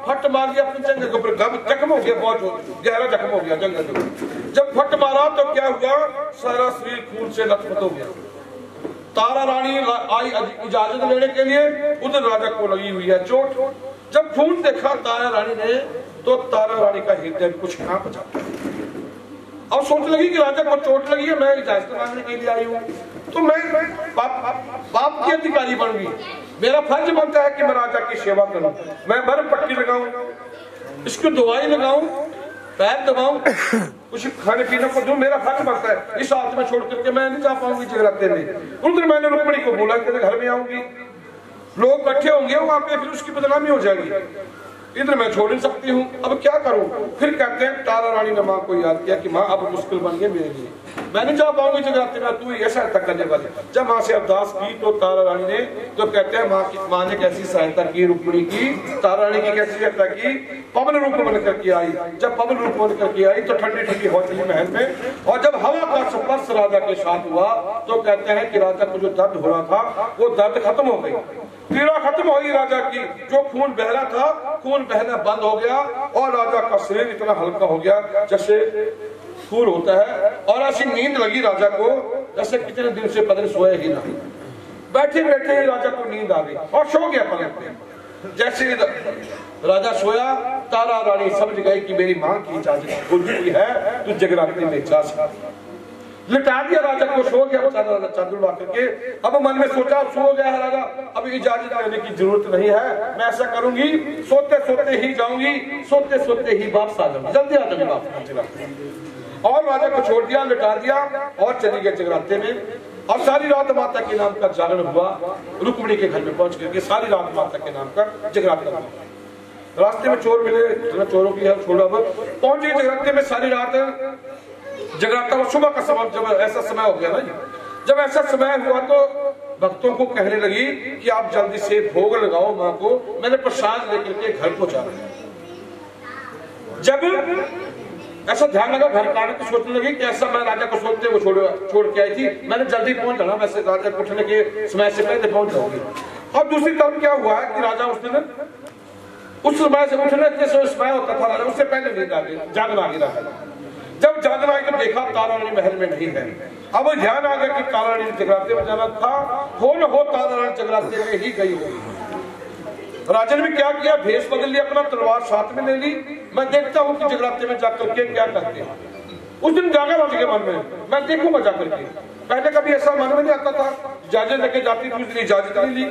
फट मार दिया अपने जंगल के ऊपर। जख्म हो गया, बहुत गहरा जख्म हो गया जंगल के ऊपर। जब फट मारा तो क्या हुआ, सारा शरीर खून से लथपथ हो गया। तारा रानी आई इजाजत लेने के लिए, उधर राजा को लगी हुई है चोट। जब खून देखा तारा रानी ने तो तारा रानी का हृदय कुछ कांप जाता। अब सोच लगी कि राजा को चोट लगी है, मैं इजाजत मांगने के लिए आई हूँ, तो मैं बाप की अधिकारी बन गई। मेरा फर्ज बनता है कि मैं राजा की सेवा करूं, मैं बर्फ पट्टी लगाऊं, इसको दवाई लगाऊं, पैर दबाऊं, कुछ खाने पीने को दूं, मेरा फर्ज बनता है। इस हाथ में छोड़ करके मैं नहीं जा पाऊंगी जगराते में। उधर मैंने रुक्मिणी को बोला कि घर में आऊंगी, लोग इकट्ठे होंगे वहां पे, फिर उसकी बदनामी हो जाएगी, इधर मैं छोड़ नहीं सकती हूँ, अब क्या करूं। फिर कहते हैं तारा रानी ने माँ को याद किया कि माँ अब मुश्किल बन गई मेरे लिए, मैं नहीं जा पाऊंगी जगराते में, तू ये सहायता करने वाली। जब माँ से अरदास की तो तारा रानी ने, तो कहते हैं माँ ने कैसी सहायता की रुक्मिणी की, तारा रानी की कैसी सहायता की, पवन रूप बनकर के आई। जब पवन रूप बनकर के आई तो ठंडी ठंडी हवा चली महल में, और जब हवा का स्पर्श राजा के साथ हुआ तो कहते हैं कि राजा को जो दर्द हो रहा था वो दर्द खत्म हो गई। पीड़ा खत्म हुई राजा की, जो खून बह रहा था खून बहना बंद हो गया और राजा का शरीर इतना हल्का हो गया जैसे फूल होता है। और ऐसी नींद लगी राजा को जैसे कितने दिन से पता नहीं सोया ही नहीं। बैठे बैठे ही राजा को नींद आ गई और सो गया पलट पे। जैसे राजा सोया, तारा रानी समझ गई कि मेरी मां की इजाजत खुल चुकी है, तू जगराते में जा सकती। लिटा दिया राजा को, सो गया बेचारा चादर उड़ा करके। अब मन में सोचा सो गया है राजा, अब इजाजत लेने की जरूरत नहीं है, मैं ऐसा करूंगी सोते सोते ही जाऊंगी, सोते सोते ही वापस आ जाऊंगी, जल्दी आ जाऊंगी वापस। और राजा को छोड़ दिया, लिटा दिया और चली गए जगराते में। और सारी रात माता के नाम का जागरण हुआ। रुक्मिणी के घर में पहुंच करके सारी रात माता के नाम का जगराता हुआ। रास्ते में चोर मिले, चोरों की हेल्प छोड़ा, पहुंचे जगराते में सारी रात जगराता। और सुबह का समय, जब ऐसा समय हो गया ना, जब ऐसा समय हुआ तो भक्तों को कहने लगी कि आप जल्दी से भोग लगाओ मां को, मैंने प्रसाद लेकर के घर को जा रहा है। जब ऐसा ध्यान लगा घर का तो सोचने लगी कि ऐसा मैं राजा को सोचते वो छोड़ के आई थी, मैंने जल्दी पहुंच जाना, वैसे राजा को उठने के समय से पहले पहुंच जाऊंगी। और दूसरी तरफ क्या हुआ है कि राजा उस दिन उस समय से उठने के समय होता था, राजा उससे पहले नहीं जागना आ गया। जब जागना आकर देखा तारा रानी महल में नहीं है। अब ध्यान आ गया कि तारा रानी जगराते में जाना था, हो न हो तारा रानी जगराते में ही गई होगी। राजा ने भी क्या किया, भेष बदल लिया, अपना तलवार साथ में ले ली, मैं देखता हूँ कि जगराते में जाकर के क्या करते हैं। उस दिन जागा राजा के मन में, मैं देखूंगा जाकर के। पहले कभी ऐसा मन में नहीं आता था, इजाजत लेके जाती थी, उसने इजाजत नहीं ली।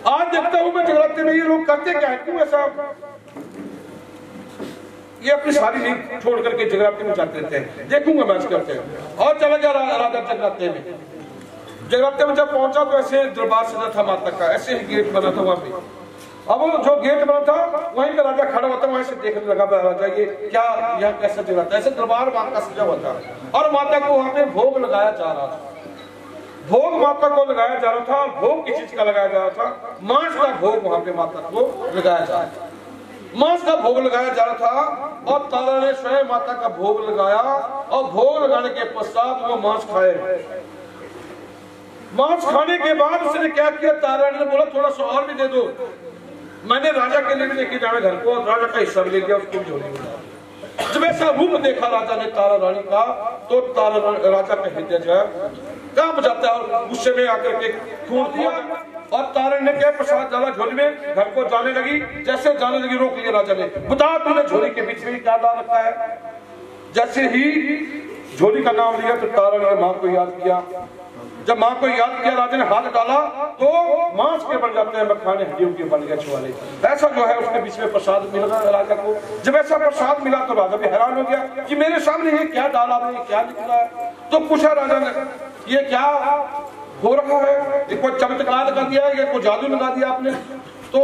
आज देखता हूँ मैं जगराते में ये लोग करते क्या है, क्यों ऐसा, ये अपनी सारी नींद छोड़ करके जगराते में जाते रहते हैं, देखूंगा मैं करते हैं। और चला गया राजा जगराते में। जगराते में जब पहुंचा तो ऐसे दरबार सजा था माता का, ऐसे ही गेट बना था वहां पे। अब जो गेट बना था वहीं पे राजा खड़ा हुआ था, वहीं से देखने लगा राजा ये क्या, यहाँ कैसा जगराता, ऐसे दरबार माता का सजा हुआ था। और माता को वहां पे भोग लगाया जा रहा था। भोग माता को लगाया जा रहा था। भोग किस चीज का लगाया जा रहा था, मांस का भोग वहां पे माता को लगाया जा रहा था। मांस का भोग लगाया जा रहा था और तारा ने स्वयं माता का भोग लगाया। और भोग लगाने के पश्चात वो मांस खाए। मांस खाने के बाद उसने क्या किया, तारा ने बोला थोड़ा सा और भी दे दो, मैंने राजा के लिए भी लेके जाना घर को, राजा का हिस्सा भी ले गया, उसको भी झोली में। जब ऐसा रूप देखा राजा ने तारा रानी का, तो तारा राजा का हृदय जो है कांप जाता है और गुस्से में आकर के खून दिया। और तारा ने क्या प्रसाद डाला झोली में, घर को जाने लगी। जैसे जाने लगी रोक लिया राजा ने, बता तूने झोली के बीच में क्या डाल रखा है। जैसे ही झोली का नाम लिया तो तारा ने मां को याद किया। जब मां को याद किया, राजा ने हाथ डाला तो मांस के बन जाते हैं, मखाने हड्डियों के बन गए छुआले। ऐसा जो है उसके बीच में प्रसाद मिल रहा है राजा को। जब ऐसा प्रसाद मिला तो राजा भी हैरान हो गया कि मेरे सामने ये क्या डाला है, क्या निकला है। तो पूछा राजा ने, ये क्या हो रहा है, ये कोई चमत्कार लगा दिया है, ये कोई जादू लगा दिया आपने। तो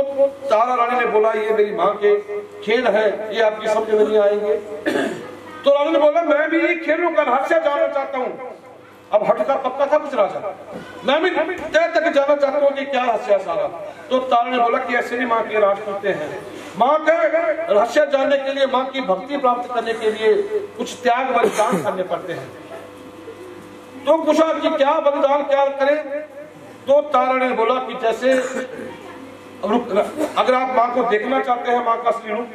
तारा रानी ने बोला ये मेरी माँ के खेल है, ये आपकी समझ में नहीं आएंगे। तो राजा ने बोला मैं भी ये खेलों का रहस्य जानना चाहता हूँ। अब हटका पक्का था कुछ राजा, मैं भी तय तक जानना चाहता हूँ कि क्या रहस्य है सारा। तो तारा ने बोला कि ऐसे नहीं माँ के राज करते हैं, माँ के रहस्य जानने के लिए, माँ की भक्ति प्राप्त करने के लिए कुछ त्याग बलिदान करने पड़ते हैं। तो पूछा कि क्या बलिदान क्या करें। तो तारा ने बोला कि जैसे अगर आप माँ को देखना चाहते हैं, माँ का असली रूप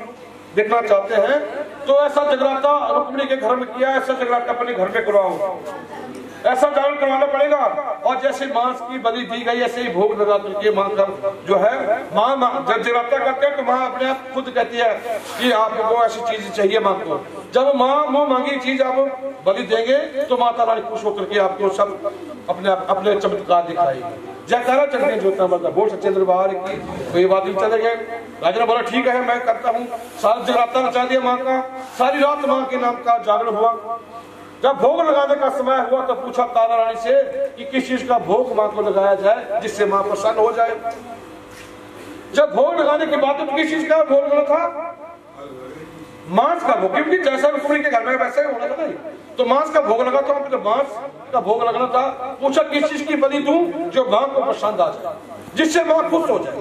देखना चाहते हैं, तो ऐसा जगराता रुक्मिणी के घर में किया, ऐसा जगराता अपने घर में करवाओ, ऐसा जागरण करवाना पड़ेगा। और जैसे मांस की बलि दी गई ऐसे ही भोग लगा करके माँ का जो है, माँ जब जगराता करते हैं तो माँ अपने आप खुद कहती है कि आपको ऐसी चीज चाहिए माँ को। जब माँ मुंह मांगी चीज आप बलि देंगे तो माता रानी खुश होकर के आपको सब अपने चमत्कार दिखाएगी। जयकारा चलते जोतना मतलब बोल सच्चे दरबार की। कोई बात नहीं, चले गए। राजा ने बोला ठीक है मैं करता हूँ। सारा जगराता रचा दिया माँ का, सारी रात माँ के नाम का जागरण हुआ। जब भोग लगाने का समय हुआ तो पूछा तारा रानी से कि किस चीज का भोग माँ को लगाया जाए जिससे माँ प्रसन्न हो जाए। जब भोग लगाने के बाद तो किस चीज का भोग लगा था, मांस का भोग, क्योंकि जैसा रुक्मिणी के घर में वैसा ही होना था नहीं, तो मांस का भोग लगा था, तो मांस का भोग लगना था। पूछा किस चीज की बलि दूं जो माँ को पसंद आ जाए, जिससे माँ खुश हो जाए।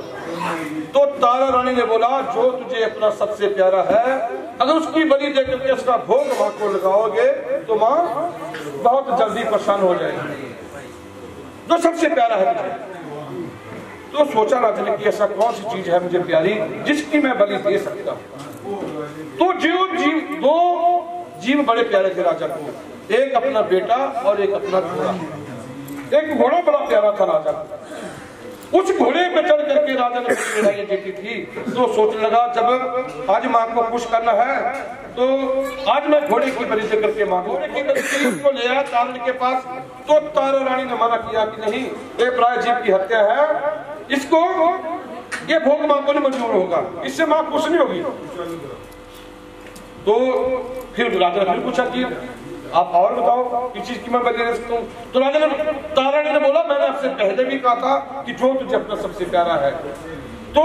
तो तारा रानी ने बोला जो तुझे अपना सबसे प्यारा है, अगर उसकी बलि देकर के उसका भोग माँ को लगाओगे तो माँ बहुत जल्दी प्रसन्न हो जाएगी, जो सबसे प्यारा है तुझे। तो सोचा राजा ने कि ऐसा कौन सी चीज है मुझे प्यारी जिसकी मैं बलि दे सकता हूँ। तो दो जीव बड़े प्यारे थे राजा को, एक अपना बेटा और एक अपना घोड़ा। एक घोड़ा बड़ा प्यारा था राजा को। उस घोड़े पे चढ़ करके राजा ने लड़ाई जीती थी। तो सोचने लगा जब आज माँ को खुश करना है तो आज मैं घोड़े की बलि दे करके माँ घोड़े की बलि उसको ले आया तारण के पास। तो तारा रानी ने मना किया कि नहीं, ये प्राय जीव की हत्या है, इसको ये भोग माँ को नहीं मंजूर होगा, इससे माँ खुश नहीं होगी। तो फिर राजा ने फिर पूछा कि आप और बताओ किस चीज की मैं बलि दे सकता हूँ। तो राजा ने तारा ने बोला मैंने आपसे पहले भी कहा था कि जो तुझे अपना सबसे प्यारा है, तो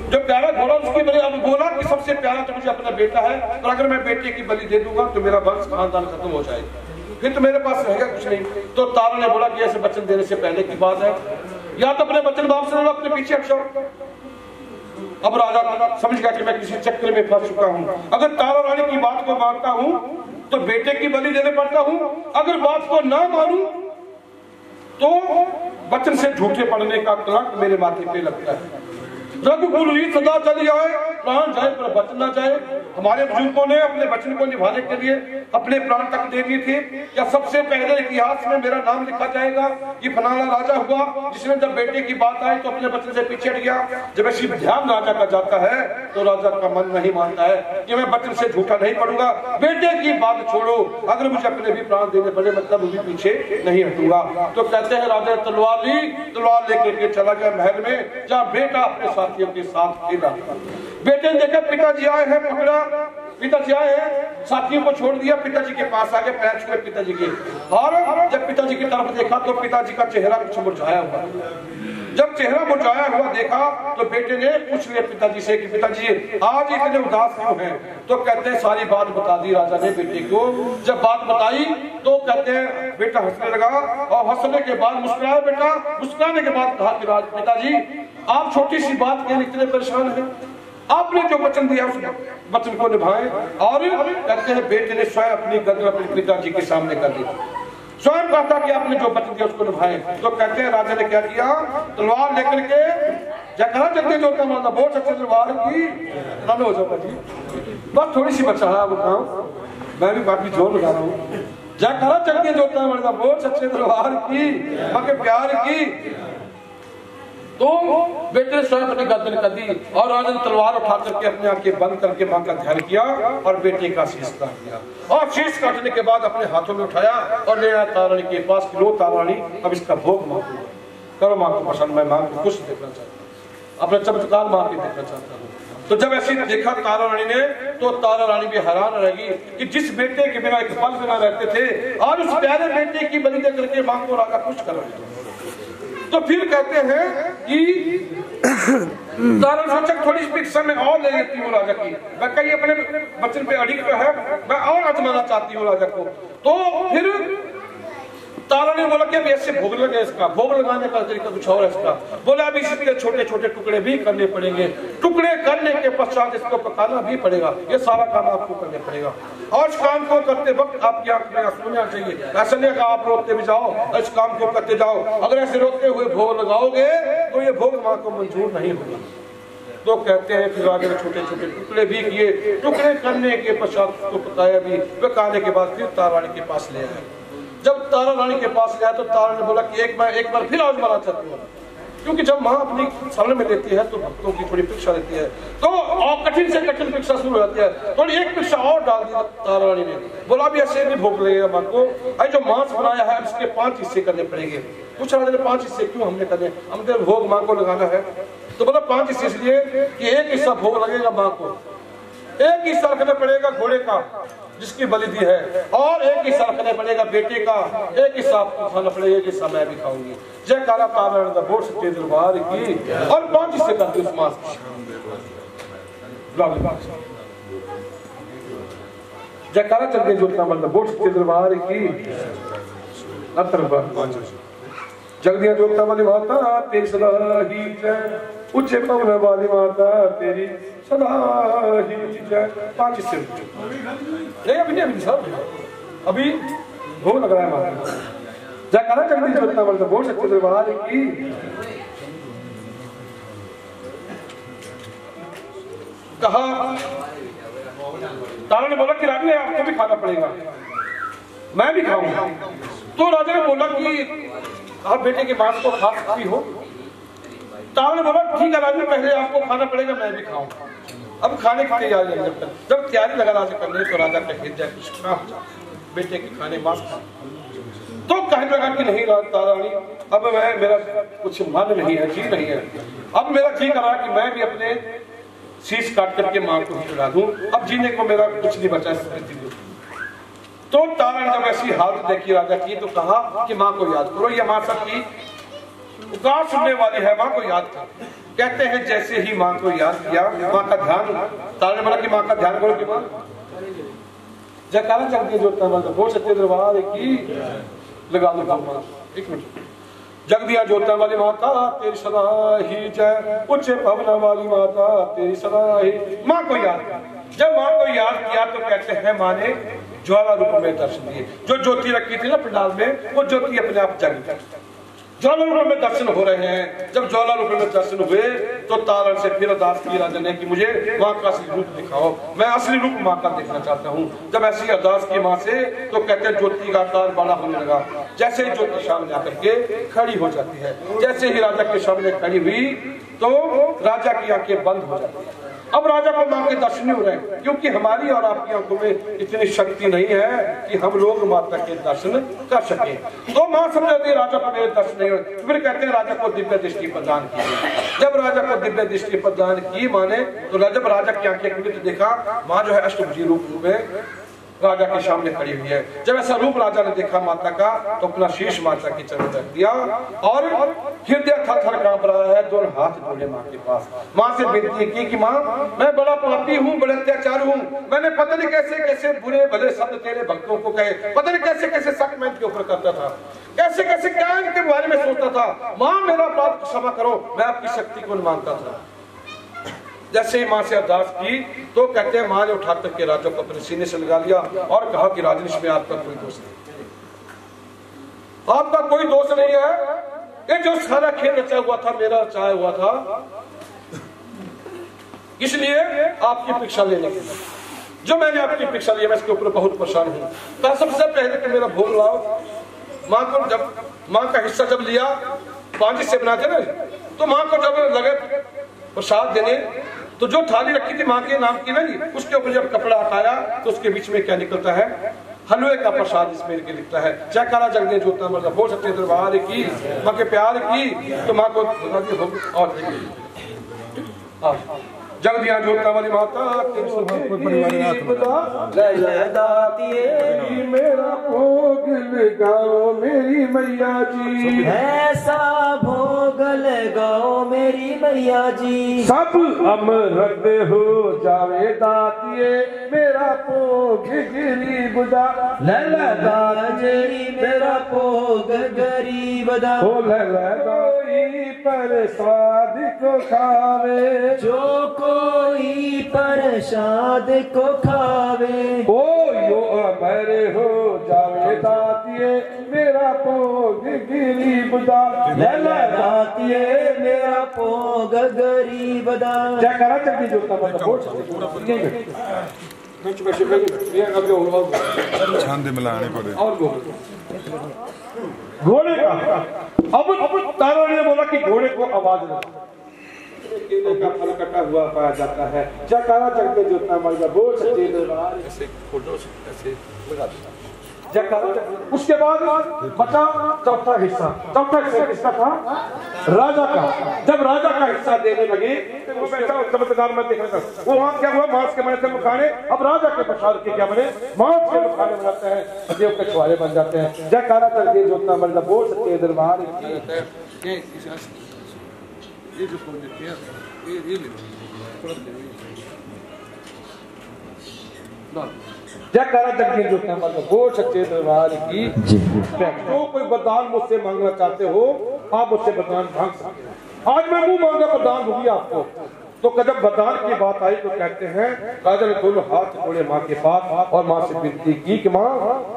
जो प्यारा घोड़ा उसकी बलि, अब बोला कि सबसे प्यारा तो मुझे अपना बेटा है, और अगर मैं बेटे की बलि दे दूंगा तो मेरा वंश खानदान खत्म हो जाएगा, फिर तो मेरे पास रहेगा कुछ नहीं। तो तारा ने बोला कि ऐसे वचन देने से पहले की बात है, या तो अपने वचन वापस ले लो, अपने पीछे हट जाओ। अब राजा समझ गया कि मैं किसी चक्कर में फंस चुका हूँ। अगर तारा रानी की बात को मानता हूँ तो बेटे की बलि देने पड़ता हूँ, अगर बात को ना मानूं तो वचन से झूठे पड़ने का कलंक मेरे माथे पे लगता है। रघुकुल ही सदा चली आए, प्राण जाए पर वचन ना जाए। हमारे बुजुर्गों ने अपने वचन को निभाने के लिए अपने प्राण तक दे दिए थे। क्या सबसे पहले इतिहास में मेरा नाम लिखा जाएगा कि फलाना राजा हुआ जिसने जब बेटे की बात आई तो अपने वचन से पीछे हट गया। जब ऐसी ध्यान राजा का जाता है तो राजा का मन नहीं मानता है कि मैं वचन से झूठा नहीं पड़ूंगा, बेटे की बात छोड़ो, अगर मुझे अपने भी प्राण देने पड़े मतलब भी पीछे नहीं हटूंगा। तो कहते हैं राजा तलवार ली, तलवार लेकर के चला गया महल में जहाँ बेटा अपने साथियों के साथ खेला। बेटे ने देखा पिताजी आए हैं, पकड़ा, पिताजी आए हैं, साथियों को छोड़ दिया, पिताजी के पास आ गए, पैर छुए पिताजी के, और जब पिताजी की तरफ देखा तो पिताजी का चेहरा कुछ मुरझाया हुआ। जब चेहरा मुरझाया हुआ देखा तो बेटे ने पूछ लिया पिताजी से कि पिताजी आज इतने उदास क्यों हैं। तो कहते हैं सारी बात बता दी राजा ने बेटे को। जब बात बताई तो कहते हैं बेटा हंसने लगा, और हंसने के बाद मुस्कुराया बेटा, मुस्कुराने के बाद कहा कि पिताजी आप छोटी सी बात के लिए इतने परेशान हैं, आपने जो वचन दिया उस वचन को निभाएं। और कहते हैं बेटे ने स्वयं अपनी गर्दन अपने पिताजी के सामने कर दी, स्वयं कहता कि आपने जो वचन दिया उसको निभाएं। तो कहते हैं राजा ने क्या किया, तलवार लेकर के जकरा जल्दी जो मारना बहुत अच्छे तलवार की रन हो जाओ जी, बस थोड़ी सी बचा है बताओ, मैं भी काफी जोर लगा रहा हूँ। जकरा जल्दी जोता मारना बहुत अच्छे तलवार की मगर प्यार की। तो बेटे ने स्वयं अपनी गर्दन कर दी और राजा ने तलवार उठा करके अपने आंखें बंद करके मां का ध्यान किया और बेटे का शीश काट दिया। और शीश काटने के बाद अपने हाथों में उठाया और ले आया तारानी के पास। लो तारानी अब इसका भोग मां को करो, मां को पसंद, मैं मां को खुश देखना चाहता हूँ, अपना चमत्कार मां के देखना चाहता हूँ। तो जब ऐसे देखा तारा रानी ने तो तारा रानी भी हैरान रहेगी कि जिस बेटे के बिना एक पल बिना रहते थे और उस प्यारे बेटे की बलि दे करके मां को राजा खुश कर रहे थे। तो फिर कहते हैं कि तारा सोचा थोड़ी भिक्षा में और ले लेती हूँ राजा की, मैं कहीं अपने वचन पे अड़िग तो है, मैं और आजमाना चाहती हूँ राजा को। तो फिर तारा ने बोला कि अब ऐसे भोग लगे, इसका भोग लगाने का तरीका कुछ और है इसका। बोला अब इसके छोटे छोटे टुकड़े भी करने पड़ेंगे, टुकड़े करने के पश्चात इसको पकाना भी पड़ेगा, ये सारा काम आपको करने पड़ेगा। और इस काम को करते वक्त आपकी आंख में आंसू आना चाहिए, ऐसा नहीं कहा आप रोकते भी जाओ, इस काम को करते जाओ। अगर ऐसे रोकते हुए भोग लगाओगे तो ये भोग मां को मंजूर नहीं होगा। तो कहते हैं फिर आगे छोटे छोटे टुकड़े भी किए, टुकड़े करने के पश्चात उसको पकाया भी, पकाने के बाद फिर तारा रानी के पास ले आए। जब तारा रानी के पास गया तो तारा ने बोला कि एक बार फिर आजमाना चाहती हूँ, क्योंकि जब माँ अपनी सामने में देती है तो भक्तों की थोड़ी परीक्षा देती है। तो और कठिन से कठिन परीक्षा शुरू हो जाती है। थोड़ी एक परीक्षा और डाल दी तारा रानी ने, बोला भी ऐसे भी भोग लगेगा माँ को, अरे जो मांस बनाया है इसके 5 हिस्से करने पड़ेंगे। कुछ राजा ने 5 हिस्से क्यों हमने करने, हमने भोग माँ को लगाना है। तो बोला 5 हिस्से इसलिए कि एक हिस्सा भोग लगेगा माँ को, एक हिस्सा रखना पड़ेगा घोड़े का जिसकी बलि दी है, और एक हिस्सा रखना पड़ेगा बेटे का, एक हिस्सा आपको खाना पड़ेगा, एक हिस्सा मैं भी खाऊंगी। जयकारा तारा बोल सच्चे दरबार की, और 5 हिस्से करते उस मांस जयकारा चलते जोतना मतलब बोल सच्चे दरबार की। जगदिया जोगता वाली माता तेरी सदा ही जय, उच्चे पवन वाली माता तेरी सदा ही जय। 5 हिस्से नहीं, अभी नहीं, अभी भोग लग रहा है माता। जयकारा जगदिया जोगता वाली बोल सच्चे दरबार की। कहा, तारा ने बोला कि रानी आपको भी खाना पड़ेगा, मैं भी खाऊंगा। तो राजा ने बोला कि आप बेटे के मांस को खा सकती हो। तारा ने बोला ठीक है राजा, पहले आपको खाना पड़ेगा, मैं भी खाऊंगा। अब खाने की तैयारी लगी, जब तैयारी लगा राजा करने तो राजा का हृदय कृष्णा हो जाए, बेटे के खाने मांस खा। तो कहने लगा कि नहीं तारानी, अब मैं मेरा कुछ मन नहीं है, जी नहीं है, अब मेरा जी कर रहा कि मैं भी अपने शीश काट करके मां को ही खिला दूं, अब जीने को मेरा कुछ नहीं बचा है। तो तारा ने जब ऐसी हालत देखी राजा की तो कहा कि मां को याद करो, ये मां सबकी पुकार सुनने वाली है, मां को याद करो। कहते हैं जैसे ही मां को याद किया, मां का ध्यान, तारा ने बोला कि मां का ध्यान करो कि मां जयकारा चलती है जो बोल सच्चे दरबार की लगा दो। एक मिनट। जग दिया जोता वाली माता तेरी सदा ही जय, उच्च पवना वाली माता तेरी सदा ही। मां को याद किया, जब मां को याद किया तो कहते हैं मां ने ज्वाला रूप में दर्शन दिए। जो ज्योति रखी थी ना पंडाल में, वो ज्योति अपने आप जग गई। ज्वाला रूप में दर्शन हो रहे हैं। जब ज्वाला रूप में दर्शन हुए तो तारण से फिर अरदास की राजा ने कि मुझे मां का असली रूप दिखाओ, मैं असली रूप मां का देखना चाहता हूँ। जब ऐसी अरदास की मां से तो कहते हैं ज्योति का आकार बड़ा होने लगा। जैसे ही ज्योति सामने आकर के खड़ी हो जाती है, जैसे ही राजा के सामने खड़ी हुई तो राजा की आंखें बंद हो जाती है। अब राजा को मां के दर्शन नहीं हो रहे, क्योंकि हमारी और आपकी आंखों में इतनी शक्ति नहीं है कि हम लोग माता के दर्शन कर सके। तो मां समझती है राजा को मेरे दर्शन नहीं हो रहे, फिर कहते हैं राजा को दिव्य दृष्टि प्रदान की। जब राजा को दिव्य दृष्टि प्रदान की मां ने, तो जब राजा की आंखें खुली तो देखा मां जो है अष्टभुजी रूप में राजा के सामने खड़ी हुई है। जब ऐसा रूप राजा ने देखा माता का तो अपना शीश माता की चरण रख दिया और हृदय थर-थर कांप रहा है, दोनों हाथ जोड़े मां के पास। मां से विनती की कि मां मैं बड़ा पापी हूँ, बड़े अत्याचार हूँ, मैंने पता नहीं कैसे कैसे बुरे भले शब्द तेरे भक्तों को कहे, पता नहीं कैसे कैसे शक मैं इनके ऊपर करता था, कैसे कैसे क्या इनके बारे में सोचता था। मां मेरा अपराध क्षमा करो, मैं आपकी शक्ति को नहीं मानता था। जैसे ही मां से अरदास की तो कहते हैं मां ने उठा करके राजा को अपने सीने से लगा लिया और कहा कि राजन इसमें आपका कोई दोष नहीं, आपका कोई दोष नहीं है। ये जो सारा खेल रचा हुआ था मेरा रचाया हुआ था, इसलिए आपकी परीक्षा लेने के लिए जो मैंने आपकी परीक्षा ली, मैं इसके ऊपर बहुत परेशान हूँ। तो सबसे पहले कि मेरा भोग लाओ। मां को जब मां का हिस्सा जब लिया, पांच हिस्से बनाते ना, तो मां को जब लगे प्रसाद देने तो जो थाली रखी थी मां के नाम की ना जी, उसके ऊपर जब कपड़ा हटाया तो उसके बीच में क्या निकलता है, हलवे का प्रसाद इसमें लिखता है जयकारा जगदे जोता मर्द बोल सकते दरबार की, मां के प्यार की। तो मां को और जग दिया जोता वाली माता मेरा भोग लगाओ मेरी मैया जी, ऐसा भोग लगाओ मेरी मैया जी। सब अमृत हो जावे दातिये मेरा भोग गरीब दा, लैला दाजरी मेरा भोग गरीब दा। ओ लैला कोई प्रसाद को खावे, जो कोई प्रसाद को खावे, ओ यो अमर हो जावे दातिये मेरा भोग गरीब दा, लैला दातिये मेरा भोग गरीब दा। जयकारा चलती जोता मत बोल छंद मिलाने पड़े। और घोड़े का अब तारा ने बोला कि घोड़े को आवाज दो, केले का फल कटा हुआ पाया जाता है। जयकारा चलते जोता मर्द बोल सच्चे दरबार, ऐसे फोटो ऐसे लगा दो जयकारा। उसके बाद बचा चौथा हिस्सा। चौथा हिस्सा किसका था? राजा का। जब राजा का हिस्सा देने लगे वो बैठा चमत्कार में देखने का, वो वहां क्या हुआ, मांस के बने थे मुखाने, अब राजा के प्रसाद के क्या बने, मांस के मुखाने बनाते हैं, देव के छुआरे बन जाते हैं। जयकारा चलते जोता मर्द बोल सच्चे दरबार की। ये जो फोन देते हैं ये जयकारा जगदे जोता मर्द बोल सच्चे दरबार की। जो कोई वरदान मुझसे मांगना चाहते हो आप मुझसे वरदान मांग सकते हैं। आज मैं मुंह मांगा वरदान दूंगी आपको। तो जब वरदान की बात आई तो कहते हैं राजा ने दोनों हाथ जोड़े मां के पास और मां से विनती की कि मां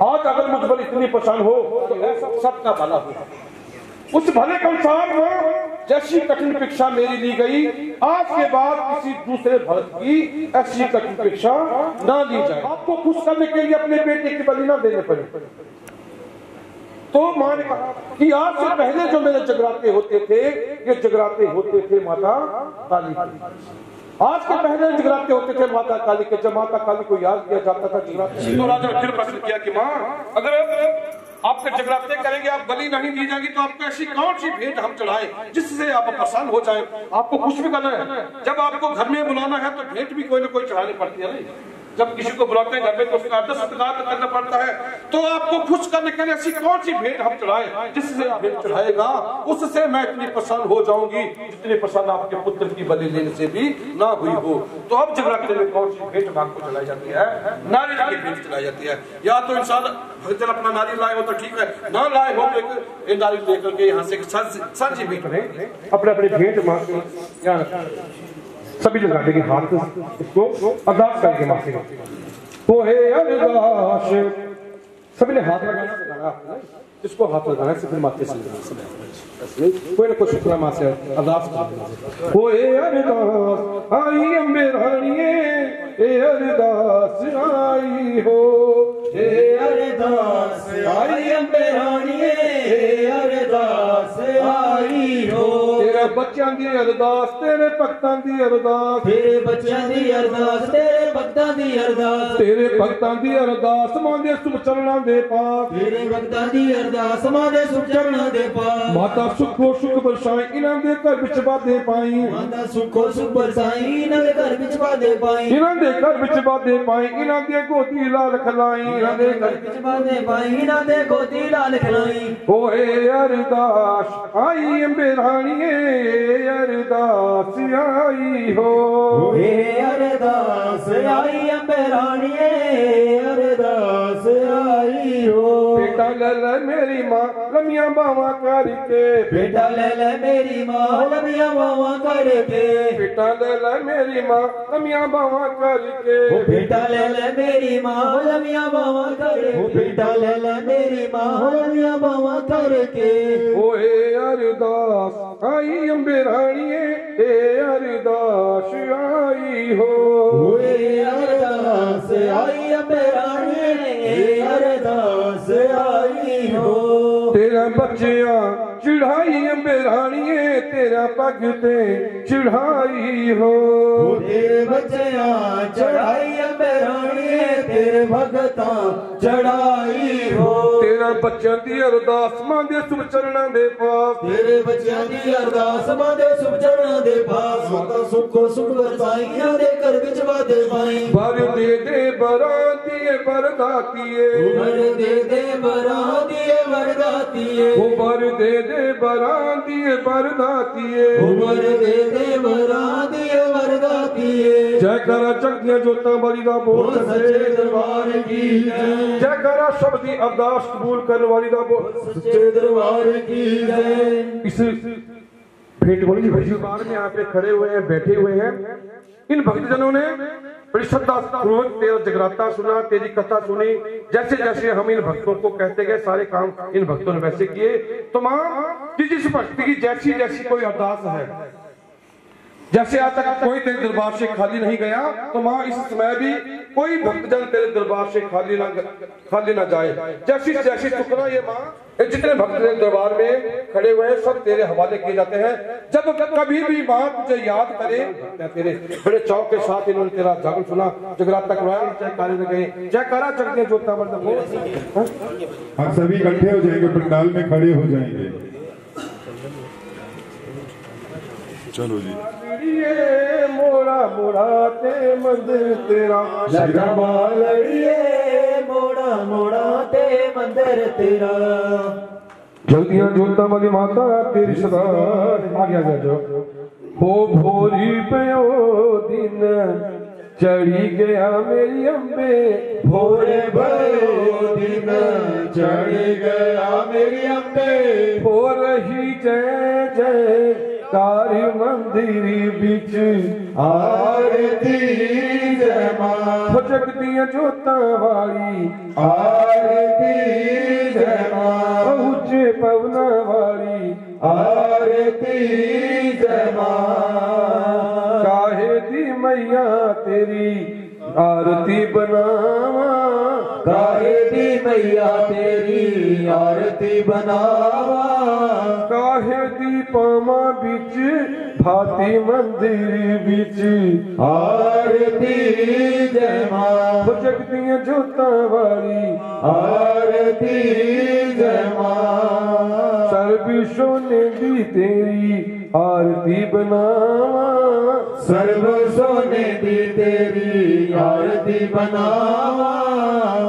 आज अगर मुझ पर इतनी परेशान हो तो ऐसा सबका भला हो, उस भले संसार में जैसी कठिन परीक्षा मेरी ली गई, आज के बाद किसी दूसरे भक्त की ऐसी कठिन परीक्षा ना ली जाए। आपको खुश करने के लिए अपने बेटे की बलि ना देने पड़े। तो मां ने कहा कि आज से पहले जो मेरे जगराते होते थे, ये जगराते होते थे माता काली के। आज के पहले जगराते होते थे माता काली के, जब माता काली को याद किया जाता था जगराते। तो राजा ने फिर प्रश्न किया कि मां, अगर आपके जगराते करेंगे, आप बलि नहीं दी जाएगी, तो आपको ऐसी कौन सी भेंट हम चढ़ाएं जिससे आप प्रसन्न हो जाएं? आपको खुश भी करना है। जब आपको घर में बुलाना है तो भेंट भी कोई ना कोई चढ़ानी पड़ती है। नहीं, जब किसी को बुलाते हैं घर में तो उसका आदर सत्कार करना पड़ता है। तो आपको खुश करने के लिए ऐसी कौन सी भेंट हम चढ़ाएं जिससे आप भेंट चढ़ाएगा उससे मैं इतनी प्रसन्न हो जाऊंगी जितनी प्रसन्न आपके पुत्र की बलि लेने से भी ना हुई हो। तो अब जगराते में कौन सी भेंट आपको चढ़ाई जाती है? नारियल की भेंट चढ़ाई जाती है। या तो इंसान भक्तजन अपना नारियल लाए हो तो ठीक है, ना लाए हो तो एक नारियल लेकर के यहाँ से सांझी भेंट में अपने अपनी भेंट यहाँ सभी लगा देंगे, हाथ इसको अरदास करके माफी तो हे अरदास, सभी ने हाथ लगाना, इसको हाथ लगाना है, फिर माथे से कोई ना कोई शुक्ला माँ से अरदास करते। ओ हे अरदास आई अम्बे रानिए, हे अरदास आई हो, हे अरदास आई अम्बे रानिए, हे अरदास आई हो। तेरे बच्चों की अरदास, तेरे भक्तां की अरदास, तेरे बच्चों की अरदास, तेरे भक्तां की अरदास, तेरे भक्तां की अरदास मां दे सुख चरणा दे पास, तेरे भक्तां की अरदास मां दे सुख चरणा दे पास। माता सुखो सुख बरसाई इन्हां दे घर विच वादे पाई, माता सुखो सुख बरसाई इन्हां दे घर विच वादे पाई, इन्हां दे घर विच वादे पाई, इन्हां दे गोदी लाल खलाई, इन्हां दे घर विच वादे पाई, इन्हां दे गोदी लाल खलाई। ओ हे अरदास आई अम्बे रानिए, अरदास आई हो, हे अरदास आई अम्बे रानिए, अरदास आई हो। बेटा ले ले मेरी मां लमियां बावां करके, बेटा ले ले मेरी मां लमियां बावां करके, बेटा ले ले मेरी मां लमियां बावां करके, बेटा ले ले मेरी मां लमियां बावां करके, बेटा ले ले मेरी मां लमियां बावां करके। ओ हे अरदास आई अम्बे रानिए, हे अरदास आई हो, हे अरदास आई अम्बे रानिए, हे अरदास आई हो। तेरा बच्चियां चढ़ाई अम्बे रानिए, तेरा भगते चढ़ाई हो, तेरे बच्चियां चढ़ाई अम्बे रानिए, तेरे भगतां चढ़ाई हो। तेरा बच्चों की अरदास मां दे सुख चरणा दे पास, तेरे बच्चों की अरदास मां दे सुख चरणा दे पास। माता सुखो सुख बरसाइयां दे घर विच वादे पाई, बर दे बरातिए बरदातिए, बर दे बरातिए बरदातिए, बर दे बरातिए बरदातिए, बर दे बरातिए बरदातिए। जय करा चढ़दियां जोतां वाली दा बोल सच्चे दरबार की जय, जय करा सब दी अरदास कबूल करने वाली दा बोल सच्चे दरबार की जय। इस भेंट वाली दरबार में यहाँ पे खड़े हुए हैं, बैठे हुए हैं। इन भक्तजनों ने बड़ी श्रद्धा पूर्वक तेरा जगराता सुना, तेरी कथा सुनी। जैसे जैसे हम इन भक्तों को कहते गए सारे काम इन भक्तों ने वैसे किए। तो मां कि जिस भक्ति की जैसी जैसी कोई अरदास है, जैसे आज तक कोई तेरे दरबार से खाली नहीं गया, तो मां इस समय भी कोई भक्तजन तेरे दरबार से खाली ना जाए। जैसी जैसी टुकड़ा ये मां जितने भक्त तेरे दरबार में खड़े हुए हैं सब तेरे हवाले किए जाते हैं। जब कभी भी मां तुझे याद करे, तेरे बड़े चौक के साथ इन्होंने तेरा जागरण सुना, जगराता करवाया, जयकारे लगे, जयकारा चढ़ते जोता हम सभी इकट्ठे हो जाएंगे, पंडाल में खड़े हो जाएंगे। चलो जी। मोड़ा मोड़ा ते मंदिर तेरा, लड़िए मोड़ा मोड़ा ते मंदिर तेरा। जल्दियां जोता वाली माता तेरी सदा आ गया जो हो भोरी पयो दिन चढ़ी गया मेरी अम्बे, भोरे भयो दिन चढ़ी गया मेरी अम्बे। हो रही जय जय कारी मंदिर बिच आरती जय मां, जगदियां जोता वाली आरती जय मां, ऊंचे पवना वाली आरती आरती जय मां। काहे दी मैया तेरी आरती बनावा, काहे दी मैया तेरी आरती बनावा। काहे दी पामा बिच भाती मंदिर बिच आरती जय मां। जगदियां जोतां वाली आरती जय मां। सर्व सोने दी तेरी आरती बनावा, सर्व सोने दी तेरी आरती बनावा।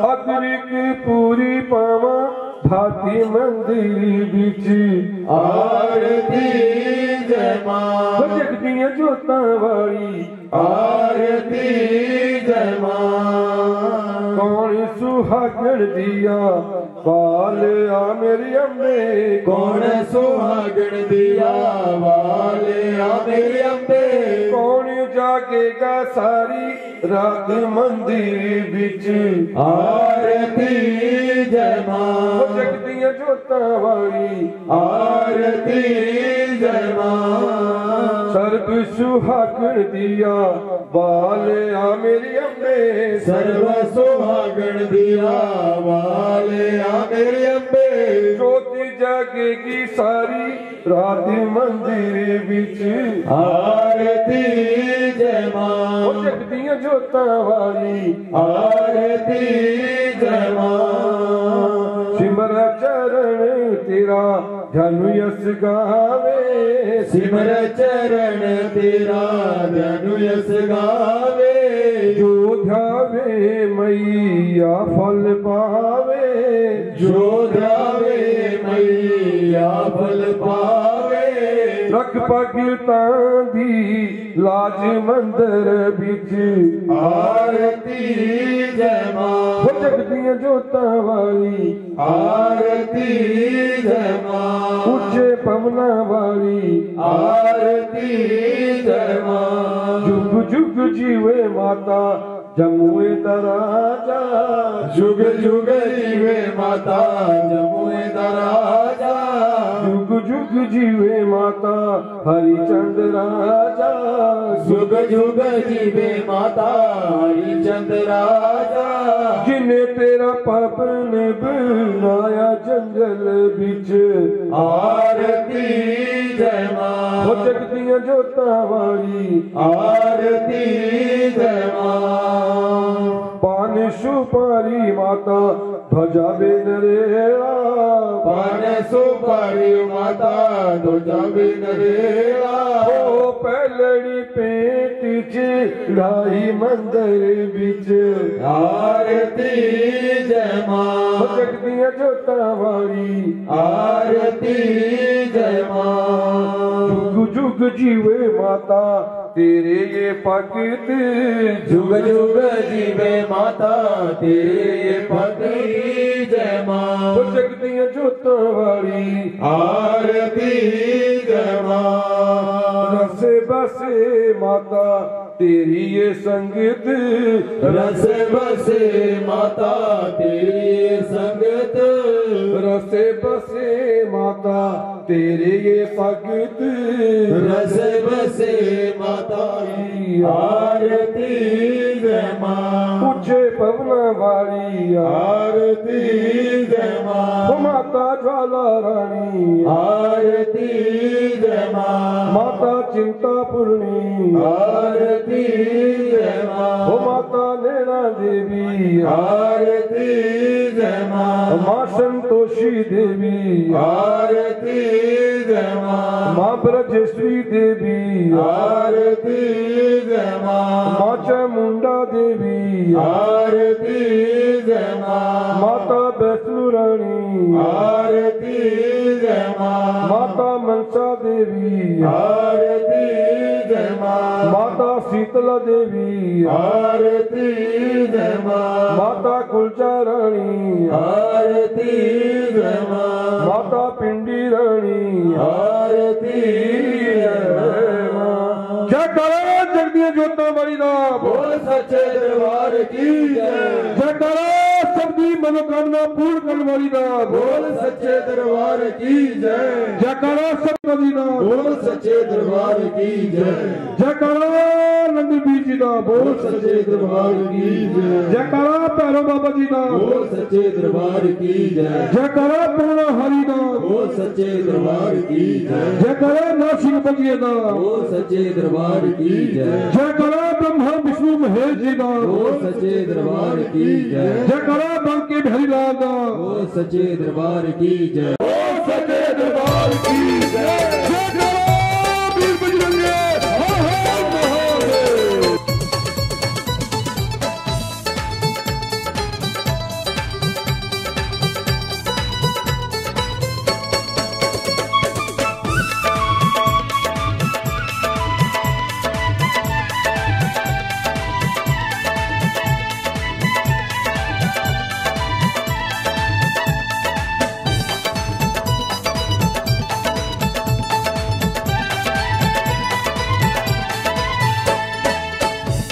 अदरिक पूरी पावा भाती मंदिर बिच आरती जय मां। जगदियां जोतां वाली आरती जय मां। कौन सुहागण दिया बाल आ मेरी अम्बे, कौन सुहागण दिया वाल आ मेरे अम्बे। कौन जागेगा सारी रात मंदिर बिच आरती जय मां। जगदियां जोतां वाली आरती जय मां। सर्व सुहागण दिया बाल आ मेरी अम्बे, सर्व सुहागण दिया वाल आ मेरे अम्बे। ज्योति जागेगी सारी रात मंदिर बिच आरती जय मां। जगदियां जोतां वाली आरती जय मां। सिमर चरण तेरा धनु यस गावे, सिमर चरण तेरा धनु यस गावे। जो ध्यावे मैया फल पावे, जो ध्यावे मैया फल पावे। रख भगतां दी लाज मंदिर बिच आरती जय मां। जगदियां जोतां वाली आरती जय मां। उच्चे पवना वाली आरती जय मां। जुग जुग जीवे माता जमुए दराजा, जुग जुग जीवे माता जमुए दराजा। जुग जुग जीवे माता हरिचंद राजा, जुग जुग जीवे माता हरिचंद राजा। जिन्हें तेरा पावन बनाया जंगल बिच आरती जय मां। जगदियां जोतां वाली आरती जय मां। पान सुपारी माता ध्वजा बेनरेला, पान सुपारी माता ध्वजा बेनरेला। ओ पहलड़ी पेट चढ़ाई मंदिर बिच आरती जय मां। जगदियां जोतां वाली आरती जय मां। जुग जुग जीवे माता तेरे ये भगत, जुग जुग जीवे माता तेरे ये भक्ति जय मां। जगदियां जोतां वाली आरती जय मां। रसे बसे माता तेरी ये संगत, रस बसे माता तेरी ये संगत। रसे बसे माता तेरे ये भगत, रस बसे माता की आरती जय मां। ऊंचे पवना वाली आरती जय मां। माता ज्वाला रानी आरती जय मां। माता चिंतापूर्णी आरती जय मां। माता नैना देवी आरती जय मां। माँ संतोषी देवी आरती जय मां। माँ ब्रजेश्वरी देवी आरती जय मां। माँ चामुंडा देवी आरती जय मां। माता वैष्णो रानी आरती जय मां। माता मनसा देवी आरती जय मां। माता शीतला देवी आरती जय मां। माता कुलचा रानी आरती जय मां। माता पिंडी रानी आरती जय मां। क्या करो जगदियां जोतां वाली दा बोल सच्चे दरबार की जय। क्या करो सब मेरी मनोकामना पूर्ण करने वाली दा बोल सच्चे दरबार की जय। जयकारा सतगुरु दा बोल सच्चे दरबार की जय। जयकारा नंदी बीर जी दा बोल सच्चे दरबार की जय। जयकारा भैरव बाबा जी दा बोल सच्चे दरबार की जय। जयकारा पूर्ण हरि दा बोल सच्चे दरबार की जय। जयकारा नरसिंह बलिए दा बोल सच्चे दरबार की जय। जयकारा ब्रह्मा विष्णु महेश जी दा बोल सच्चे दरबार की जय। जयकारा बंके बिहारी लाल दा बोल सच्चे दरबार की जय। बोल सच्चे दरबार की जय। जयकारा वीर बजरंगे हर हर महादेव।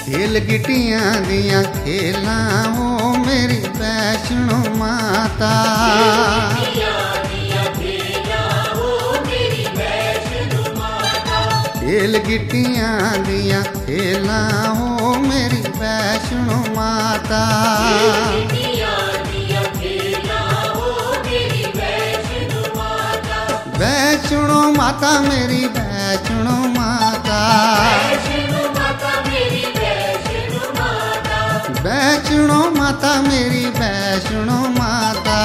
खेल गिटियां दियां खेलां हो मेरी वैष्णो माता। खेल गिटियां दियां खेलां हो मेरी वैष्णो माता। वैष्णो माता मेरी वैष्णो माता। वैष्णो माता मेरी वैष्णो माता।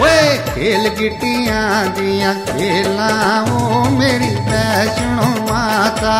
ओए खेल गिटियां दियां खेलां हो मेरी वैष्णो माता।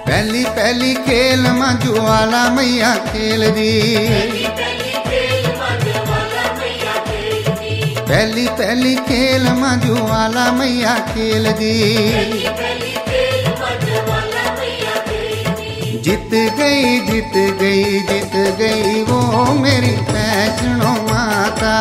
पहली पहली खेल मां ज्वाला मैया खेल दी। पहली पहली खेल मां ज्वाला मैया खेल दी। जीत गई जीत गई जीत गई वो मेरी वैष्णो माता।